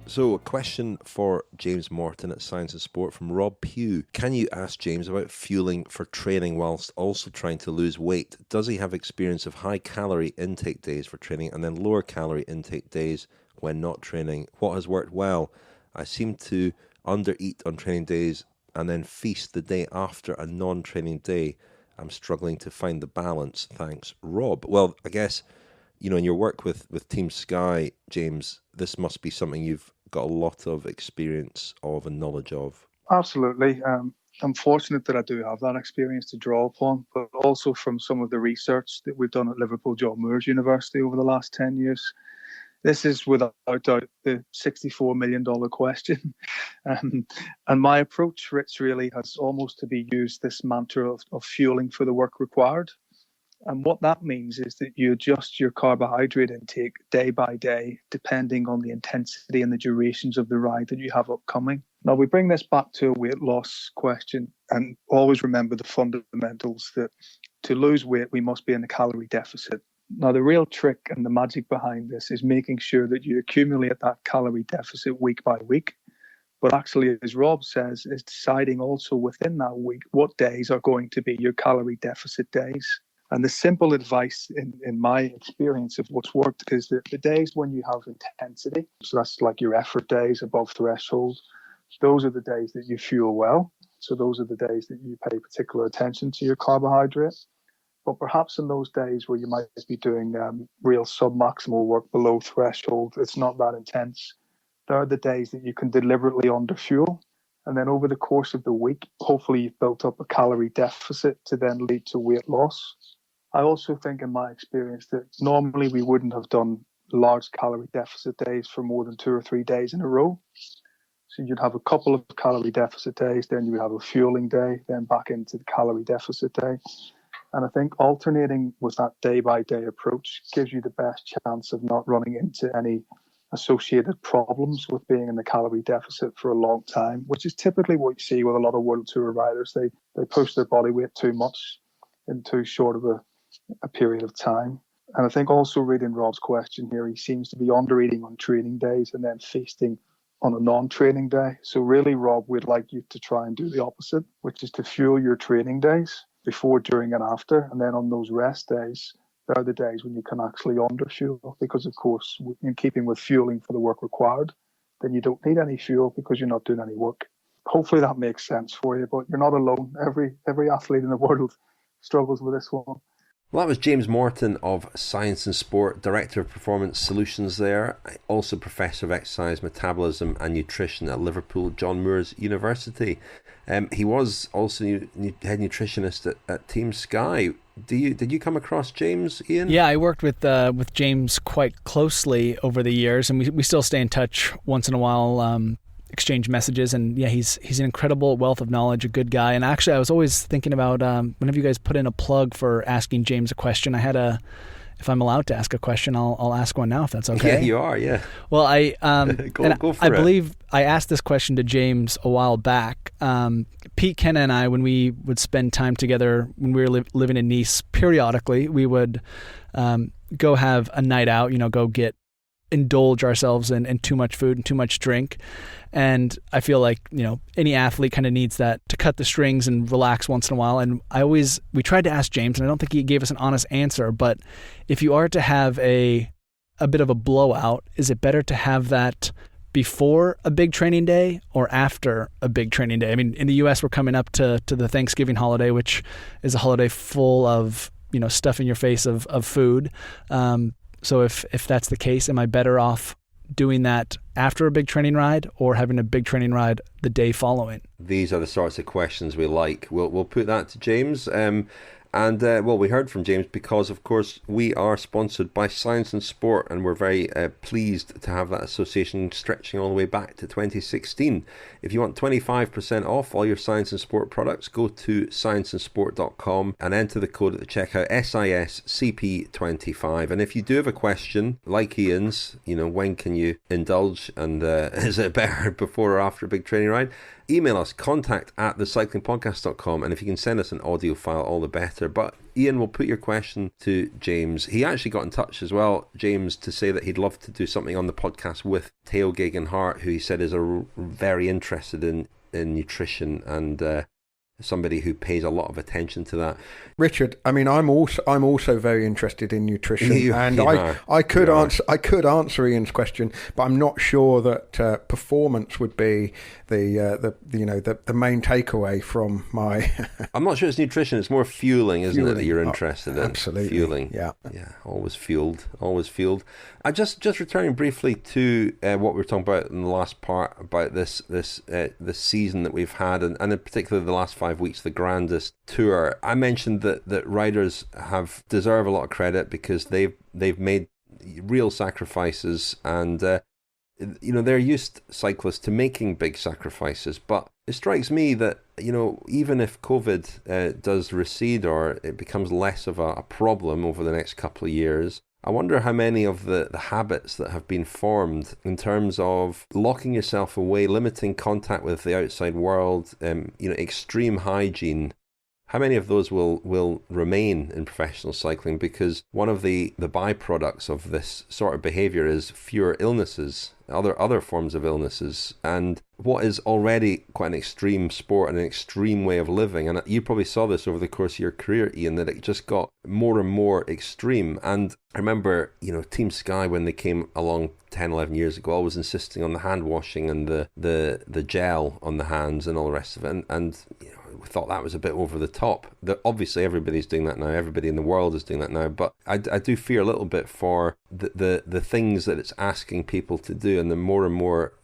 So, a question for James Morton at Science in Sport from Rob Pugh. Can you ask James about fueling for training whilst also trying to lose weight? Does he have experience of high calorie intake days for training and then lower calorie intake days when not training? What has worked well? I seem to undereat on training days and then feast the day after a non-training day. I'm struggling to find the balance. Thanks, Rob. Well, I guess, in your work with Team Sky, James, this must be something you've got a lot of experience of and knowledge of. Absolutely. I'm fortunate that I do have that experience to draw upon, but also from some of the research that we've done at Liverpool John Moores University over the last 10 years. This is without doubt the $64 million question. And my approach, Rich, really has almost to be used this mantra of fueling for the work required. And what that means is that you adjust your carbohydrate intake day by day, depending on the intensity and the durations of the ride that you have upcoming. Now, we bring this back to a weight loss question, and always remember the fundamentals that to lose weight, we must be in a calorie deficit. Now, the real trick and the magic behind this is making sure that you accumulate that calorie deficit week by week. But actually, as Rob says, is deciding also within that week what days are going to be your calorie deficit days. And the simple advice in my experience of what's worked is that the days when you have intensity, so that's like your effort days above threshold, those are the days that you fuel well. So those are the days that you pay particular attention to your carbohydrate. But perhaps in those days where you might be doing real sub-maximal work below threshold, it's not that intense. There are the days that you can deliberately underfuel. And then over the course of the week, hopefully you've built up a calorie deficit to then lead to weight loss. I also think in my experience that normally we wouldn't have done large calorie deficit days for more than 2 or 3 days in a row. So you'd have a couple of calorie deficit days, then you would have a fueling day, then back into the calorie deficit day. And I think alternating with that day-by-day approach gives you the best chance of not running into any associated problems with being in the calorie deficit for a long time, which is typically what you see with a lot of World Tour riders. They push their body weight too much in too short of a period of time. And I think also reading Rob's question here, he seems to be under-eating on training days and then feasting on a non-training day. So really, Rob, we'd like you to try and do the opposite, which is to fuel your training days before, during, and after. And then on those rest days, there are the days when you can actually underfuel, because of course, in keeping with fueling for the work required, then you don't need any fuel because you're not doing any work. Hopefully that makes sense for you, but you're not alone. Every athlete in the world struggles with this one. Well, that was James Morton of Science and Sport, Director of Performance Solutions there, also Professor of Exercise, Metabolism and Nutrition at Liverpool John Moores University. He was also head nutritionist at Team Sky. Did you come across James, Ian? Yeah, I worked with James quite closely over the years, and we still stay in touch once in a while, exchange messages, and yeah, he's an incredible wealth of knowledge, a good guy. And actually, I was always thinking about whenever you guys put in a plug for asking James a question, if I'm allowed to ask a question, I'll ask one now if that's okay. Yeah, you are. Yeah. Well, I go for I it. believe I asked this question to James a while back. Pete, Kenna, and I, when we would spend time together when we were living in Nice, periodically we would go have a night out. Go indulge ourselves in too much food and too much drink. And I feel like, any athlete kind of needs that to cut the strings and relax once in a while. And we tried to ask James, and I don't think he gave us an honest answer, but if you are to have a bit of a blowout, is it better to have that before a big training day or after a big training day? I mean, in the US, we're coming up to the Thanksgiving holiday, which is a holiday full of, stuff in your face of food. So if that's the case, am I better off doing that after a big training ride or having a big training ride the day following? These are the sorts of questions we like. We'll put that to James. We heard from James because, of course, we are sponsored by Science and Sport, and we're very pleased to have that association stretching all the way back to 2016. If you want 25% off all your Science and Sport products, go to scienceandsport.com and enter the code at the checkout, SISCP25. And if you do have a question, like Ian's, when can you indulge, and is it better before or after a big training ride? Email us, contact@thecyclingpodcast.com, and if you can send us an audio file, all the better. But Ian, will put your question to James. He actually got in touch as well, James, to say that he'd love to do something on the podcast with Theo Geoghegan-Hart, who he said is very interested in nutrition and somebody who pays a lot of attention to that. Richard, I mean, I'm also very interested in nutrition, I could answer Ian's question, but I'm not sure that performance would be the main takeaway from my. I'm not sure it's nutrition; it's more fueling, isn't it? That you're interested in. Absolutely, fueling. Yeah. Always fueled. I just returning briefly to what we were talking about in the last part about this season that we've had, and in particular the last 5 weeks, the Grandest Tour. I mentioned that riders deserve a lot of credit because they've made real sacrifices, and they're used, cyclists, to making big sacrifices. But it strikes me that even if COVID does recede or it becomes less of a problem over the next couple of years, I wonder how many of the habits that have been formed in terms of locking yourself away, limiting contact with the outside world, extreme hygiene, how many of those will remain in professional cycling? Because one of the byproducts of this sort of behavior is fewer illnesses, other forms of illnesses, and what is already quite an extreme sport and an extreme way of living. And you probably saw this over the course of your career, Ian, that it just got more and more extreme. And I remember, Team Sky, when they came along 10, 11 years ago, always insisting on the hand washing and the gel on the hands and all the rest of it. And thought that was a bit over the top. Obviously, everybody's doing that now. Everybody in the world is doing that now. But I do fear a little bit for the things that it's asking people to do, and the more and more,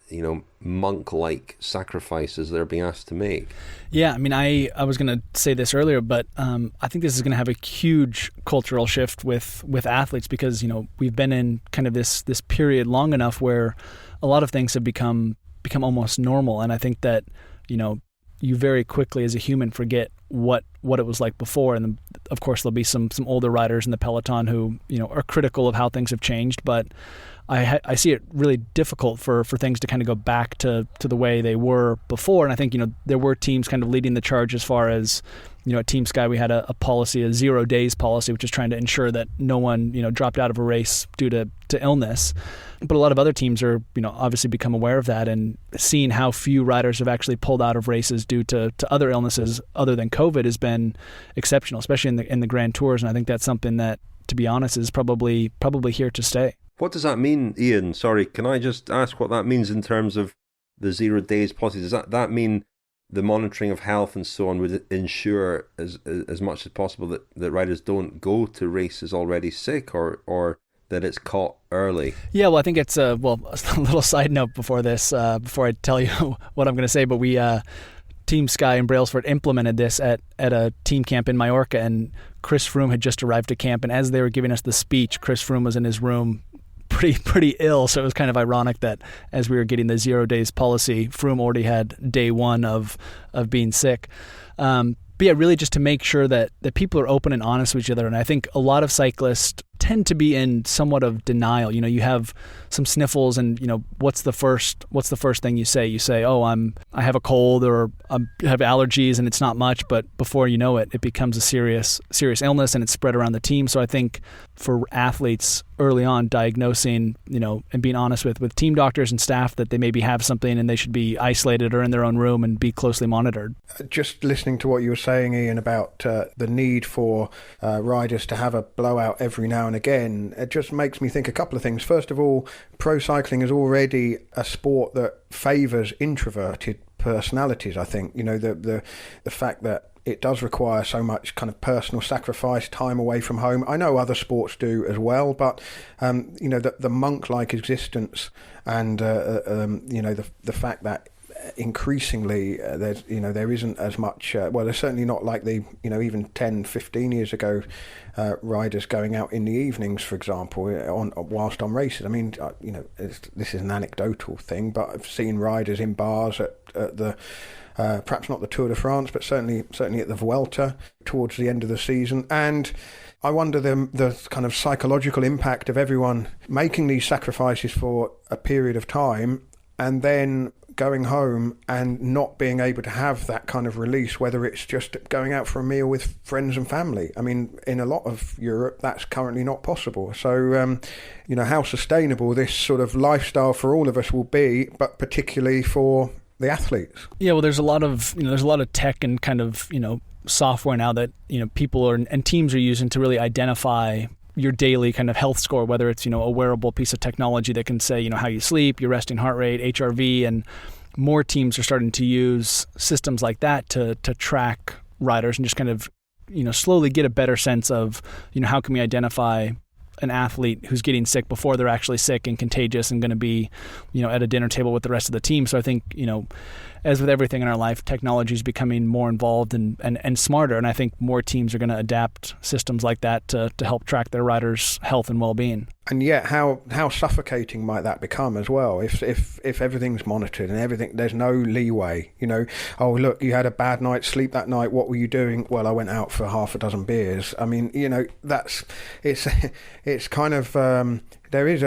monk-like sacrifices they're being asked to make. Yeah, I mean, I was going to say this earlier, but I think this is going to have a huge cultural shift with athletes, because, we've been in kind of this period long enough where a lot of things have become almost normal. And I think that, you very quickly as a human forget what it was like before. And of course, there'll be some older riders in the peloton who, are critical of how things have changed, but I see it really difficult for things to kind of go back to the way they were before. And I think, there were teams kind of leading the charge as far as, at Team Sky, we had a policy, a 0 days policy, which is trying to ensure that no one, dropped out of a race due to illness. But a lot of other teams are, obviously become aware of that, and seeing how few riders have actually pulled out of races due to other illnesses other than COVID has been exceptional, especially in the Grand Tours. And I think that's something that, to be honest, is probably here to stay. What does that mean, Ian? Sorry, can I just ask what that means in terms of the 0 days policy? Does that mean the monitoring of health and so on would ensure as much as possible that riders don't go to races already sick, or that it's caught early? Yeah, well, I think it's a little side note before I tell you what I'm going to say, but we Team Sky in Brailsford implemented this at a team camp in Mallorca, and Chris Froome had just arrived to camp, and as they were giving us the speech, Chris Froome was in his room pretty ill, so it was kind of ironic that as we were getting the 0 days policy, Froome already had day one of being sick. But yeah, really just to make sure that people are open and honest with each other. And I think a lot of cyclists tend to be in somewhat of denial. You have some sniffles, and what's the first thing you say? You say, "Oh, I have a cold, or I have allergies," and it's not much, but before you know it, it becomes a serious illness, and it's spread around the team. So I think for athletes early on, diagnosing, and being honest with team doctors and staff that they maybe have something and they should be isolated or in their own room and be closely monitored. Just listening to what you were saying, Ian, about the need for riders to have a blowout every now and again, it just makes me think a couple of things. First of all, pro cycling is already a sport that favours introverted personalities. I think, the fact that it does require so much kind of personal sacrifice, time away from home. I know other sports do as well, but the monk-like existence, and the fact that increasingly there isn't as much. There's certainly not like the even 10, 15 years ago, riders going out in the evenings, for example, whilst on races. I mean, this is an anecdotal thing, but I've seen riders in bars at the. Perhaps not the Tour de France, but certainly at the Vuelta towards the end of the season. And I wonder the kind of psychological impact of everyone making these sacrifices for a period of time and then going home and not being able to have that kind of release, whether it's just going out for a meal with friends and family. I mean, in a lot of Europe, that's currently not possible. So, how sustainable this sort of lifestyle for all of us will be, but particularly for the athletes. Yeah, well, there's a lot of tech and kind of software now that people and teams are using to really identify your daily kind of health score, whether it's a wearable piece of technology that can say how you sleep, your resting heart rate, HRV, and more teams are starting to use systems like that to track riders and just kind of slowly get a better sense of how can we identify an athlete who's getting sick before they're actually sick and contagious and going to be, at a dinner table with the rest of the team. So I think, as with everything in our life, technology is becoming more involved and smarter. And I think more teams are going to adapt systems like that to help track their riders' health and well-being. And yet, how suffocating might that become as well? If everything's monitored and everything, there's no leeway. Oh look, you had a bad night's sleep that night. What were you doing? Well, I went out for half a dozen beers. I mean, it's kind of there is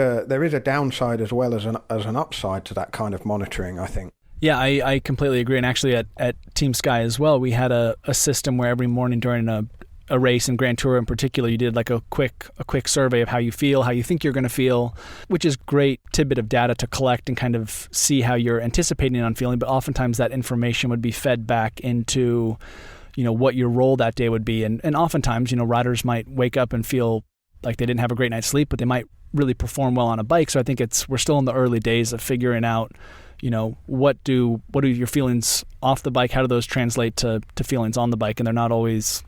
a downside as well as an upside to that kind of monitoring, I think. Yeah, I completely agree. And actually at Team Sky as well, we had a system where every morning during a race, and Grand Tour in particular, you did like a quick survey of how you feel, how you think you're going to feel, which is great tidbit of data to collect and kind of see how you're anticipating on feeling. But oftentimes that information would be fed back into, what your role that day would be. And oftentimes, riders might wake up and feel like they didn't have a great night's sleep, but they might really perform well on a bike. So I think we're still in the early days of figuring out, what do your feelings off the bike, how do those translate to feelings on the bike? And they're not always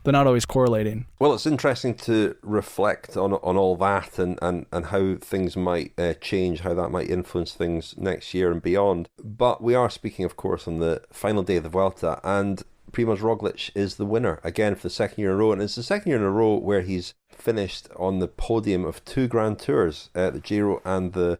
correlating. Well, it's interesting to reflect on all that and how things might change, how that might influence things next year and beyond. But we are speaking, of course, on the final day of the Vuelta, and Primož Roglič is the winner again for the second year in a row, and it's the second year in a row where he's finished on the podium of 2 Grand Tours, the Giro and the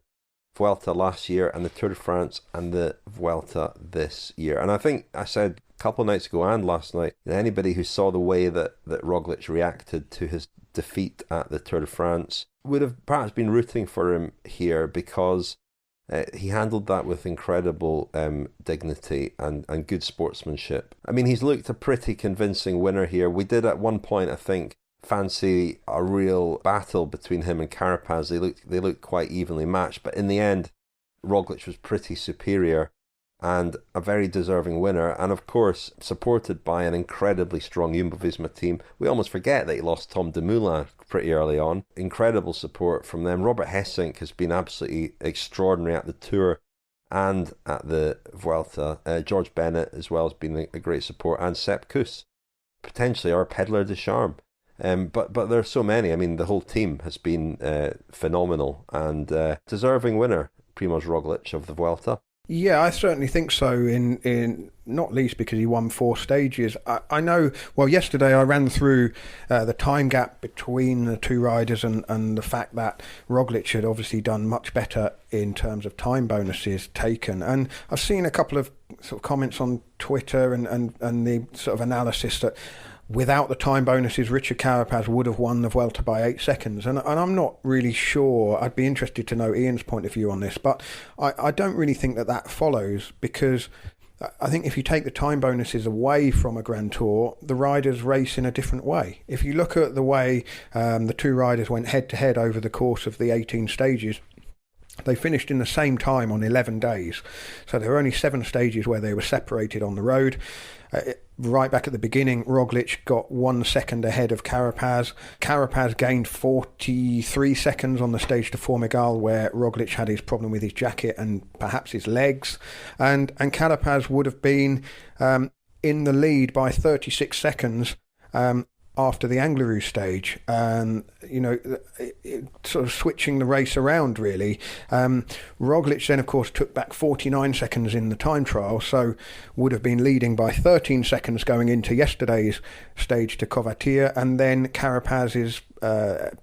Vuelta last year, and the Tour de France and the Vuelta this year. And I think I said a couple of nights ago and last night, anybody who saw the way that Roglič reacted to his defeat at the Tour de France would have perhaps been rooting for him here, because he handled that with incredible dignity and good sportsmanship. I mean, he's looked a pretty convincing winner here. We did at one point, I think, fancy a real battle between him and Carapaz. They looked quite evenly matched, but in the end, Roglič was pretty superior and a very deserving winner, and of course supported by an incredibly strong Jumbo-Visma team. We almost forget that he lost Tom Dumoulin pretty early on. Incredible support from them. Robert Hessink has been absolutely extraordinary at the Tour and at the Vuelta. George Bennett as well has been a great support, and Sepp Kuss, potentially our peddler de charme. But there are so many. I mean, the whole team has been phenomenal, and deserving winner, Primož Roglič of the Vuelta. Yeah, I certainly think so, in not least because he won 4 stages. I know, well, yesterday I ran through the time gap between the two riders and the fact that Roglič had obviously done much better in terms of time bonuses taken. And I've seen a couple of sort of comments on Twitter and the sort of analysis that without the time bonuses, Richard Carapaz would have won the Vuelta by 8 seconds. And I'm not really sure. I'd be interested to know Ian's point of view on this. But I don't really think that follows, because I think if you take the time bonuses away from a Grand Tour, the riders race in a different way. If you look at the way the two riders went head-to-head over the course of the 18 stages, they finished in the same time on 11 days. So there were only 7 stages where they were separated on the road. Right back at the beginning, Roglič got 1 second ahead of Carapaz. Carapaz gained 43 seconds on the stage to Formigal, where Roglič had his problem with his jacket and perhaps his legs. And Carapaz would have been in the lead by 36 seconds after the Angliru stage, sort of switching the race around, really. Roglič then, of course, took back 49 seconds in the time trial, so would have been leading by 13 seconds going into yesterday's stage to Covatia, and then Carapaz's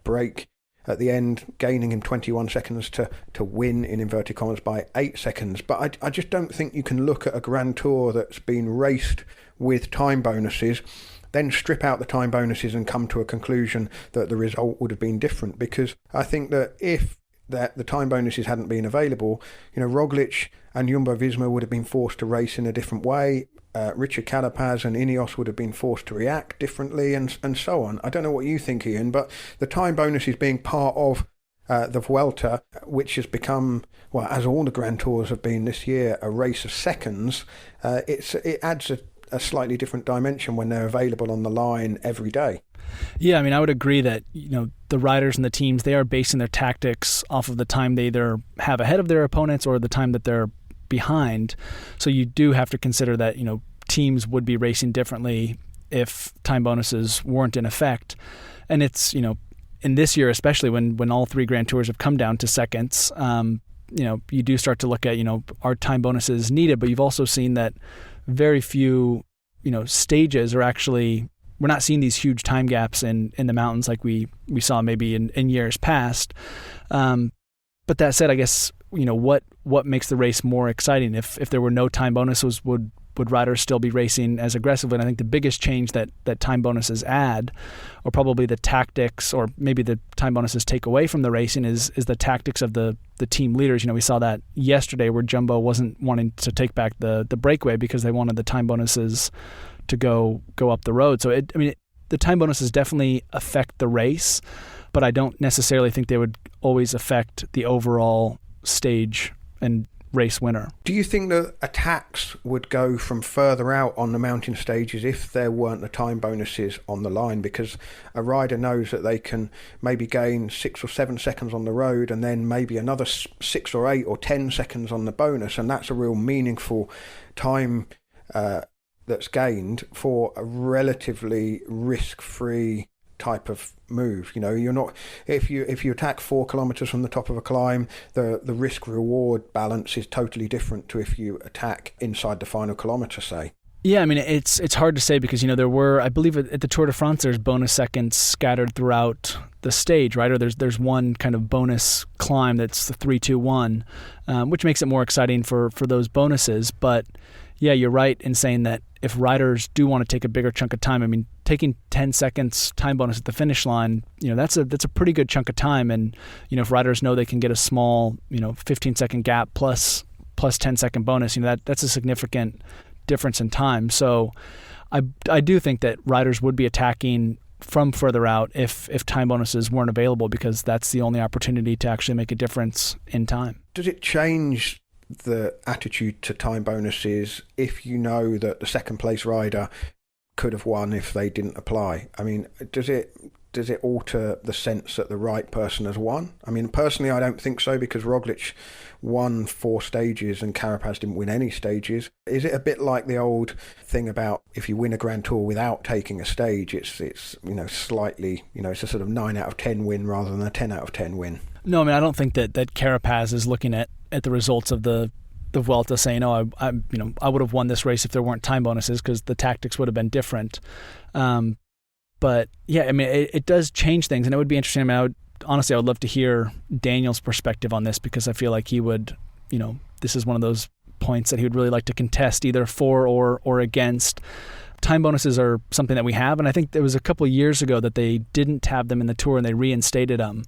break at the end, gaining him 21 seconds to win, in inverted commas, by 8 seconds. But I just don't think you can look at a Grand Tour that's been raced with time bonuses, then strip out the time bonuses and come to a conclusion that the result would have been different. Because I think that if the time bonuses hadn't been available, Roglič and Jumbo-Visma would have been forced to race in a different way. Richard Carapaz and Ineos would have been forced to react differently, and so on. I don't know what you think, Ian, but the time bonuses being part of the Vuelta, which has become, well, as all the Grand Tours have been this year, a race of seconds, it adds a slightly different dimension when they're available on the line every day. Yeah, I mean, I would agree that, the riders and the teams, they are basing their tactics off of the time they either have ahead of their opponents or the time that they're behind. So you do have to consider that, teams would be racing differently if time bonuses weren't in effect. And it's, in this year, especially when all 3 Grand Tours have come down to seconds, you do start to look at, are time bonuses needed, but you've also seen that very few, stages are actually, we're not seeing these huge time gaps in the mountains like we saw maybe in years past. But that said, I guess, what makes the race more exciting? If there were no time bonuses, would riders still be racing as aggressively? And I think the biggest change that time bonuses add, or probably the tactics, or maybe the time bonuses take away from the racing, is the tactics of the team leaders. We saw that yesterday where Jumbo wasn't wanting to take back the breakaway because they wanted the time bonuses to go up the road. So the time bonuses definitely affect the race, but I don't necessarily think they would always affect the overall stage and race winner. Do you think that attacks would go from further out on the mountain stages if there weren't the time bonuses on the line? Because a rider knows that they can maybe gain 6 or 7 seconds on the road and then maybe another 6 or 8 or 10 seconds on the bonus, and that's a real meaningful time that's gained for a relatively risk-free type of move. You're not, if you attack 4 kilometers from the top of a climb, the risk reward balance is totally different to if you attack inside the final kilometer, say. Yeah, I mean, it's hard to say because, there were, I believe at the Tour de France, there's bonus seconds scattered throughout the stage, right? Or there's one kind of bonus climb that's the 3-2-1, which makes it more exciting for those bonuses. But yeah, you're right in saying that if riders do want to take a bigger chunk of time, I mean, taking 10 seconds time bonus at the finish line, that's a pretty good chunk of time. And, if riders know they can get a small, 15-second gap plus 10-second bonus, that's a significant difference in time. So I do think that riders would be attacking from further out if time bonuses weren't available, because that's the only opportunity to actually make a difference in time. Does it change the attitude to time bonuses if you know that the second place rider could have won if they didn't apply? I mean, does it alter the sense that the right person has won? I mean, personally, I don't think so, because Roglic won 4 stages and Carapaz didn't win any stages. Is it a bit like the old thing about if you win a Grand Tour without taking a stage, it's slightly, it's a sort of 9 out of 10 win rather than a 10 out of 10 win? No, I mean, I don't think that Carapaz is looking at the results of the Vuelta saying, I would have won this race if there weren't time bonuses, because the tactics would have been different. But yeah, I mean, it does change things, and it would be interesting. I mean, I would love to hear Daniel's perspective on this, because I feel like he would, this is one of those points that he would really like to contest, either for or against. Time bonuses are something that we have, and I think there was a couple of years ago that they didn't have them in the Tour and they reinstated them.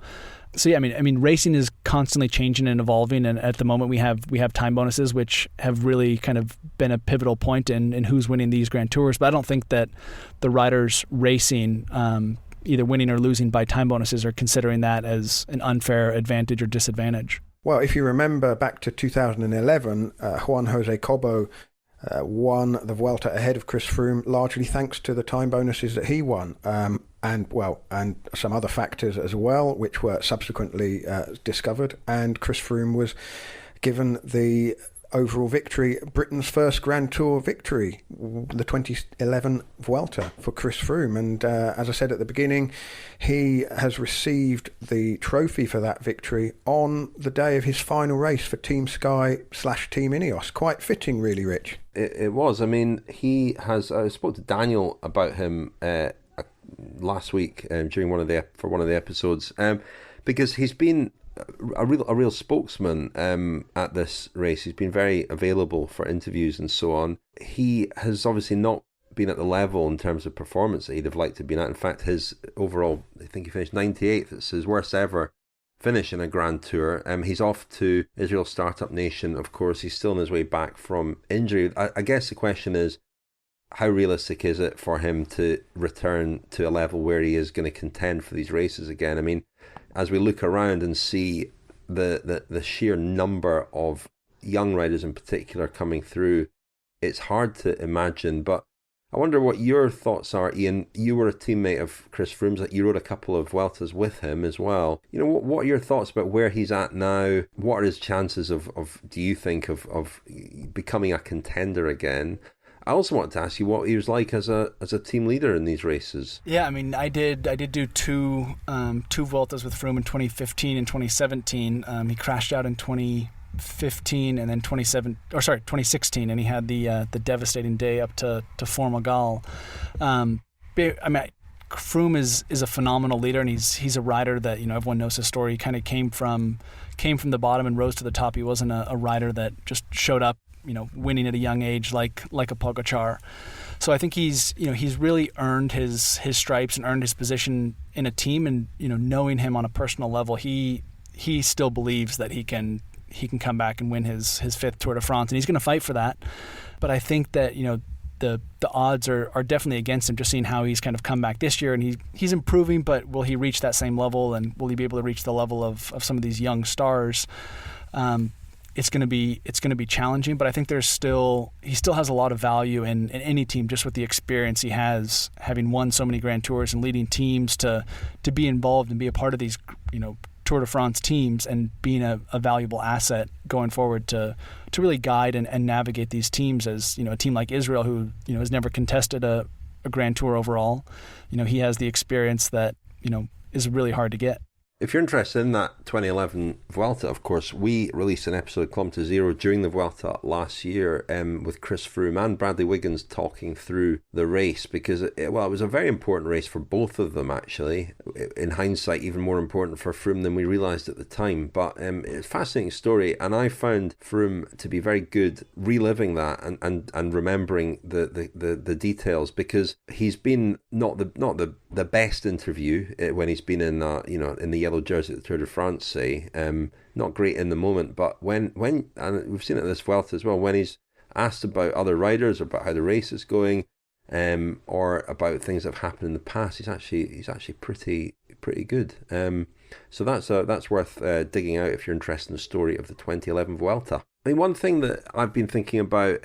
So yeah, I mean, racing is constantly changing and evolving, and at the moment we have time bonuses, which have really kind of been a pivotal point in who's winning these Grand Tours. But I don't think that the riders racing, either winning or losing by time bonuses, are considering that as an unfair advantage or disadvantage. Well, if you remember back to 2011, Juan Jose Cobo won the Vuelta ahead of Chris Froome, largely thanks to the time bonuses that he won, and some other factors as well, which were subsequently discovered. And Chris Froome was given the overall victory, Britain's first Grand Tour victory, the 2011 Vuelta for Chris Froome. And as I said at the beginning, he has received the trophy for that victory on the day of his final race for Team Sky / Team Ineos. Quite fitting, really, Rich. It was. I mean, he has. I spoke to Daniel about him last week during one of the episodes, because he's been a real spokesman at this race. He's been very available for interviews and so on. He has obviously not been at the level in terms of performance that he'd have liked to have been at. In fact, his overall, I think he finished 98th. It's his worst ever finish in a Grand Tour. He's off to Israel Startup Nation, of course. He's still on his way back from injury. I guess the question is, how realistic is it for him to return to a level where he is going to contend for these races again? I mean, as we look around and see the sheer number of young riders in particular coming through, it's hard to imagine. But I wonder what your thoughts are, Ian. You were a teammate of Chris Froome's. You rode a couple of Vueltas with him as well. What are your thoughts about where he's at now? What are his chances of do you think, of becoming a contender again? I also wanted to ask you what he was like as a team leader in these races. Yeah, I mean, I did do two Vueltas with Froome in 2015 and 2017. He crashed out in 2015 and then 2016, and he had the devastating day up to Formagal. I mean, Froome is a phenomenal leader, and he's a rider that everyone knows his story. He kind of came from the bottom and rose to the top. He wasn't a rider that just showed up winning at a young age like a Pogačar. So I think he's really earned his stripes and earned his position in a team. And knowing him on a personal level, he still believes that he can come back and win his 5th Tour de France, and he's going to fight for that. But I think that the odds are definitely against him, just seeing how he's kind of come back this year, and he's improving. But will he reach that same level, and will he be able to reach the level of some of these young stars? it's going to be challenging, but I think he still has a lot of value in any team, just with the experience he has, having won so many Grand Tours and leading teams to be involved and be a part of these, Tour de France teams, and being a valuable asset going forward to really guide and navigate these teams. As a team like Israel, who has never contested a Grand Tour overall, he has the experience that is really hard to get. If you're interested in that 2011 Vuelta, of course, we released an episode of Kilometre Zero during the Vuelta last year with Chris Froome and Bradley Wiggins talking through the race, because it was a very important race for both of them, actually. In hindsight, even more important for Froome than we realised at the time. But it's a fascinating story, and I found Froome to be very good reliving that and remembering the details, because he's been not the best interview when he's been in in the yellow jersey at the Tour de France, say, not great in the moment, but when and we've seen it at this Vuelta as well, when he's asked about other riders, or about how the race is going, or about things that have happened in the past, he's actually pretty good. So that's worth digging out if you're interested in the story of the 2011 Vuelta. I mean, one thing that I've been thinking about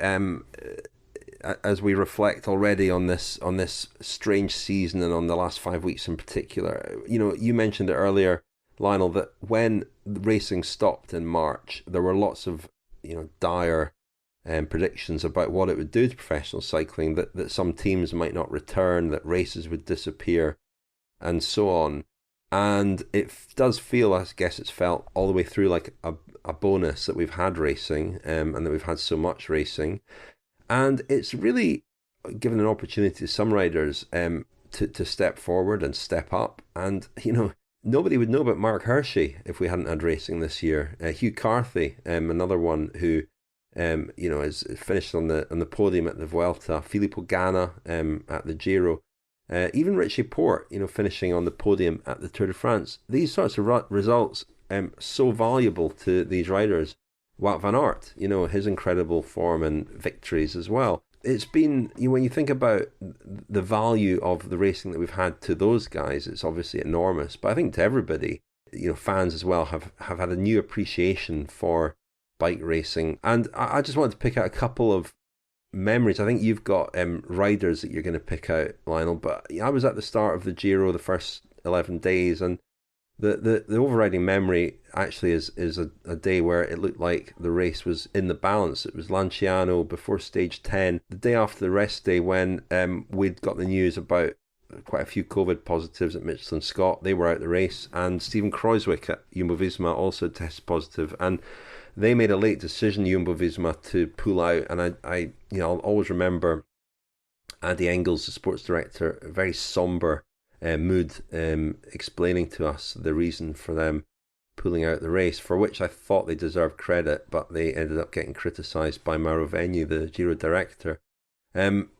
as we reflect already on this strange season, and on the last 5 weeks in particular, you mentioned it earlier, Lionel, that when racing stopped in March, there were lots of dire predictions about what it would do to professional cycling, that some teams might not return, that races would disappear, and so on. And it does feel, I guess it's felt all the way through, like a bonus that we've had racing, and that we've had so much racing. And it's really given an opportunity to some riders to step forward and step up. And, nobody would know about Mark Hershey if we hadn't had racing this year. Hugh Carthy, another one who, is finished on the podium at the Vuelta. Filippo Ganna at the Giro. Even Richie Porte, finishing on the podium at the Tour de France. These sorts of results, so valuable to these riders. Wout van Aert, his incredible form and victories as well. It's been, when you think about the value of the racing that we've had to those guys, it's obviously enormous. But I think to everybody, fans as well, have had a new appreciation for bike racing. And I just wanted to pick out a couple of memories. I think you've got riders that you're going to pick out, Lionel. But I was at the start of the Giro the first 11 days, and the overriding memory actually is a day where it looked like the race was in the balance. It was Lanciano before stage 10, the day after the rest day, when we'd got the news about quite a few COVID positives at Mitchell and Scott. They were out the race, and Stephen Kreuzwick at Jumbo-Visma also tested positive, and they made a late decision, Jumbo-Visma, to pull out. And I'll always remember Andy Engels, the sports director, very somber mood, explaining to us the reason for them pulling out the race, for which I thought they deserved credit, but they ended up getting criticised by Mauro Vegni, the Giro director.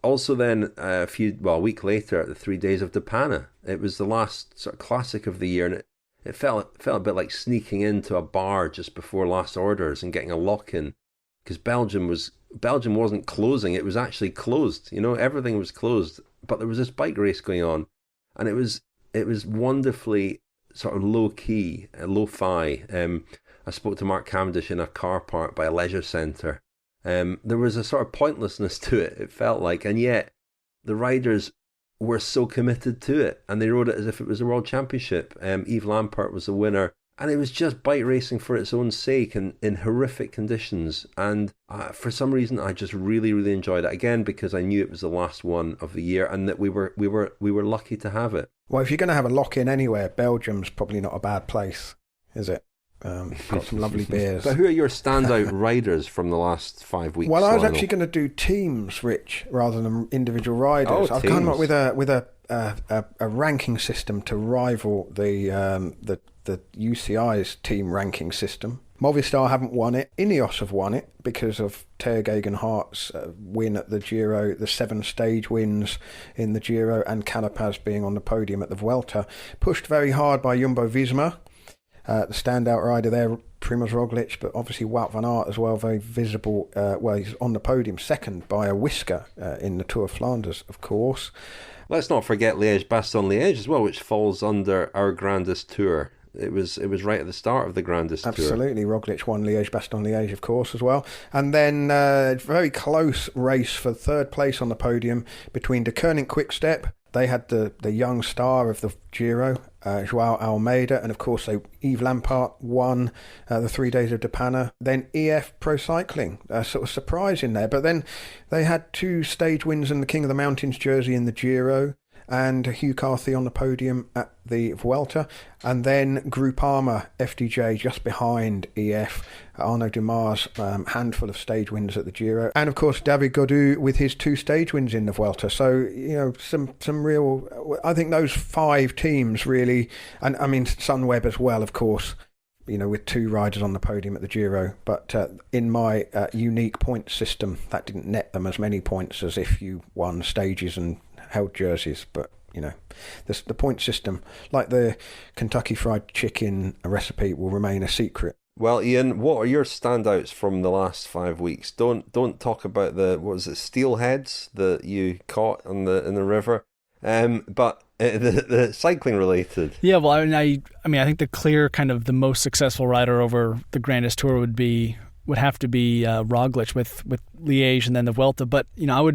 Also then, a week later, at the 3 days of Depana, it was the last sort of classic of the year, and it felt a bit like sneaking into a bar just before last orders and getting a lock-in, because Belgium wasn't closing, it was actually closed. Everything was closed, but there was this bike race going on. And it was wonderfully sort of low-key, lo-fi. I spoke to Mark Cavendish in a car park by a leisure centre. There was a sort of pointlessness to it, it felt like. And yet the riders were so committed to it. And they rode it as if it was a world championship. Yves Lampert was the winner. And it was just bike racing for its own sake, and in horrific conditions. And for some reason, I just really, really enjoyed it. Again, because I knew it was the last one of the year, and that we were lucky to have it. Well, if you're going to have a lock-in anywhere, Belgium's probably not a bad place, is it? Got some lovely beers. But who are your standout riders from the last 5 weeks? Well, I was actually going to do teams, Rich, rather than individual riders. I've come up with a ranking system to rival the UCI's team ranking system. Movistar haven't won it. Ineos have won it because of Teo Gegenhardt's win at the Giro, the 7 stage wins in the Giro, and Carapaz being on the podium at the Vuelta. Pushed very hard by Jumbo-Visma. The standout rider there, Primož Roglic, but obviously Wout van Aert as well, very visible. He's on the podium second by a whisker in the Tour of Flanders, of course. Let's not forget Liège-Bastogne-Liège as well, which falls under our Grandest Tour. It was right at the start of the Grandest Tour. Absolutely. Roglic won Liège-Bastogne-Liège, of course, as well. And then very close race for third place on the podium between De Koning Quick-Step. They had the young star of the Giro, João Almeida, and of course Yves Lampart won the 3 days of De Panne. Then EF Pro Cycling, sort of surprising there. But then they had 2 stage wins in the King of the Mountains jersey in the Giro, and Hugh Carthy on the podium at the Vuelta, and then Groupama FDJ just behind EF, Arnaud Dumas, handful of stage wins at the Giro, and of course David Gaudu with his 2 stage wins in the Vuelta. So, you know, some real, I think those 5 teams really, and I mean Sunweb as well, of course, you know, with 2 riders on the podium at the Giro. But in my unique point system, that didn't net them as many points as if you won stages and held jerseys. But, you know, the point system, like the Kentucky Fried Chicken recipe, will remain a secret. Well, Ian, what are your standouts from the last 5 weeks? Don't talk about the steelheads that you caught in the river, but the cycling related. Yeah, well, I mean, I think the clear kind of the most successful rider over the Grandest Tour would have to be Roglic with Liège and then the Vuelta. But, you know,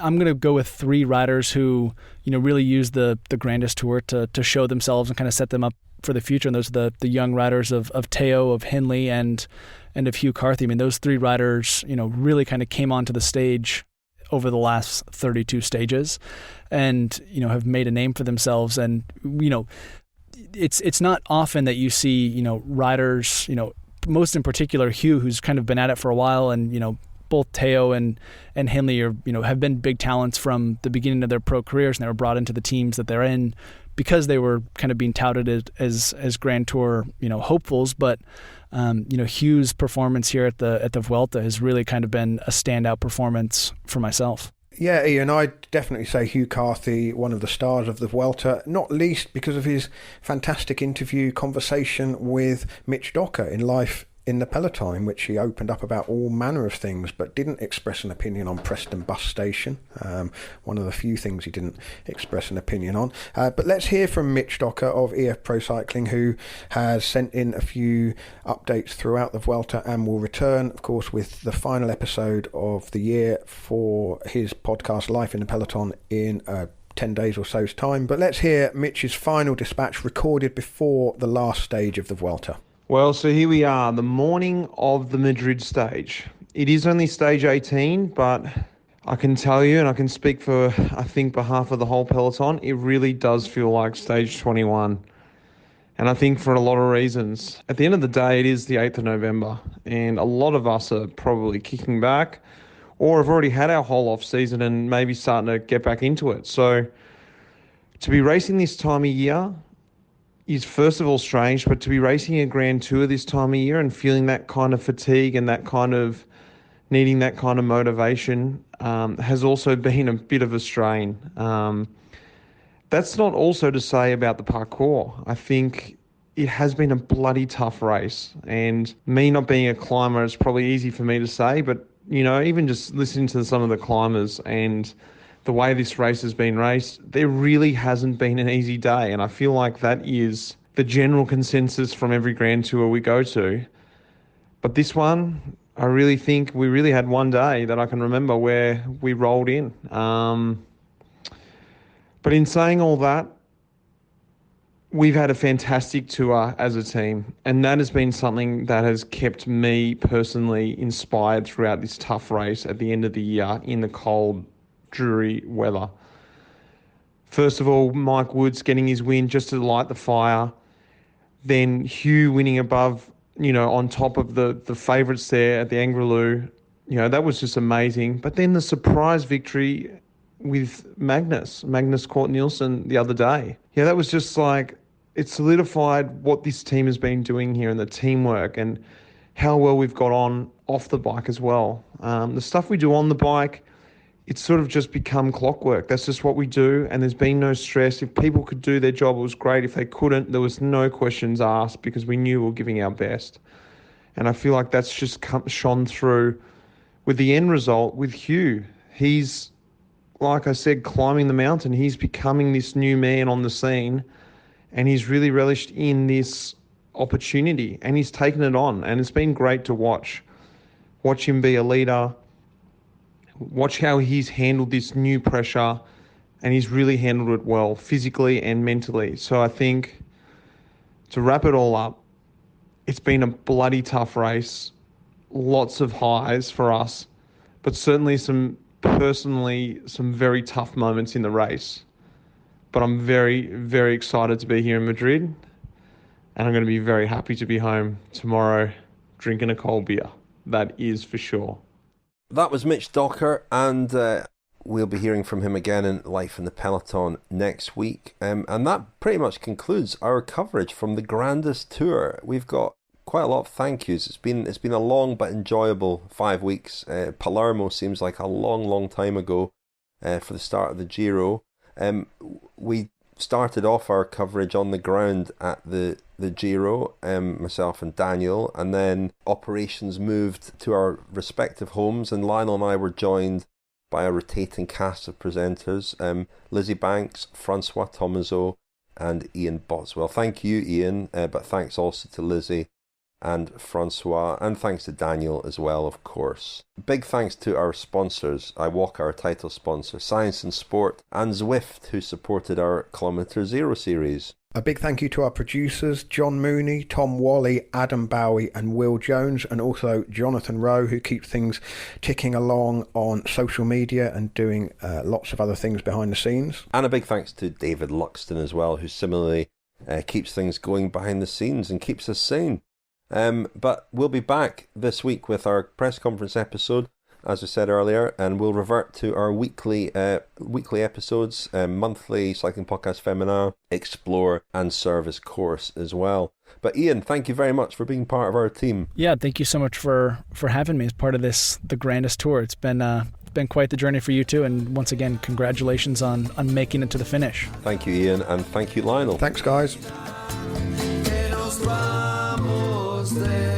I'm going to go with 3 riders who, you know, really use the Grandest Tour to show themselves and kind of set them up for the future. And those are the young riders of Teo, of Hindley, and of Hugh Carthy. I mean, those 3 riders, you know, really kind of came onto the stage over the last 32 stages and, you know, have made a name for themselves. And, you know, it's not often that you see, you know, riders, you know, most in particular Hugh, who's kind of been at it for a while, and, you know, both Teo and Hindley are, you know, have been big talents from the beginning of their pro careers, and they were brought into the teams that they're in because they were kind of being touted as Grand Tour, you know, hopefuls. But you know, Hugh's performance here at the Vuelta has really kind of been a standout performance for myself. Yeah, Ian, I'd definitely say Hugh Carthy, one of the stars of the Vuelta, not least because of his fantastic conversation with Mitch Docker in Life in the Peloton, in which he opened up about all manner of things but didn't express an opinion on Preston Bus Station, one of the few things he didn't express an opinion on. But let's hear from Mitch Docker of EF Pro Cycling, who has sent in a few updates throughout the Vuelta and will return, of course, with the final episode of the year for his podcast Life in the Peloton in 10 days or so's time. But let's hear Mitch's final dispatch recorded before the last stage of the Vuelta. Well, so here we are, the morning of the Madrid stage. It is only stage 18, but I can tell you, and I can speak for, I think, behalf of the whole peloton, it really does feel like stage 21. And I think for a lot of reasons. At the end of the day, it is the 8th of November, and a lot of us are probably kicking back or have already had our whole off-season and maybe starting to get back into it. So to be racing this time of year is first of all strange, but to be racing a Grand Tour this time of year and feeling that kind of fatigue and that kind of needing that kind of motivation has also been a bit of a strain. That's not also to say about the parcours. I think it has been a bloody tough race, and me not being a climber, it's probably easy for me to say, but you know, even just listening to some of the climbers and the way this race has been raced, there really hasn't been an easy day. And I feel like that is the general consensus from every Grand Tour we go to. But this one, I really think we really had one day that I can remember where we rolled in. But in saying all that, we've had a fantastic tour as a team. And that has been something that has kept me personally inspired throughout this tough race at the end of the year in the cold, dreary weather. First of all, Mike Woods getting his win just to light the fire. Then Hugh winning above, you know, on top of the favourites there at the Angliru. You know, that was just amazing. But then the surprise victory with Magnus Cort Nielsen the other day. Yeah, that was just like, it solidified what this team has been doing here and the teamwork and how well we've got on off the bike as well. The stuff we do on the bike, it's sort of just become clockwork. That's just what we do, and there's been no stress. If people could do their job, it was great. If they couldn't, there was no questions asked because we knew we were giving our best. And I feel like that's just shone through with the end result with Hugh. He's, like I said, climbing the mountain. He's becoming this new man on the scene, and he's really relished in this opportunity, and he's taken it on, and it's been great to watch him be a leader, watch how he's handled this new pressure, and he's really handled it well, physically and mentally. So I think, to wrap it all up, it's been a bloody tough race, lots of highs for us, but certainly some very tough moments in the race. But I'm very, very excited to be here in Madrid, and I'm going to be very happy to be home tomorrow drinking a cold beer. That is for sure. That was Mitch Docker, and we'll be hearing from him again in Life in the Peloton next week. And that pretty much concludes our coverage from the Grandest Tour. We've got quite a lot of thank yous. It's been a long but enjoyable 5 weeks. Palermo seems like a long time ago for the start of the Giro. We started off our coverage on the ground at the Giro, myself and Daniel, and then operations moved to our respective homes, and Lionel and I were joined by a rotating cast of presenters, Lizzie Banks, Francois Tomazeau, and Ian Boswell. Thank you, Ian, but thanks also to Lizzie and Francois, and thanks to Daniel as well, of course. Big thanks to our sponsors, iwoca, our title sponsor, Science and Sport, and Zwift, who supported our Kilometre Zero series. A big thank you to our producers, John Mooney, Tom Wally, Adam Bowie and Will Jones, and also Jonathan Rowe, who keeps things ticking along on social media and doing lots of other things behind the scenes. And a big thanks to David Luxton as well, who similarly keeps things going behind the scenes and keeps us sane. But we'll be back this week with our press conference episode, as I said earlier, and we'll revert to our weekly episodes, monthly Cycling Podcast Feminin, Explore and Service course as well. But Ian, thank you very much for being part of our team. Yeah, thank you so much for having me as part of the Grandest Tour. It's been quite the journey for you too, and once again, congratulations on making it to the finish. Thank you, Ian, and thank you, Lionel. Thanks, guys. There.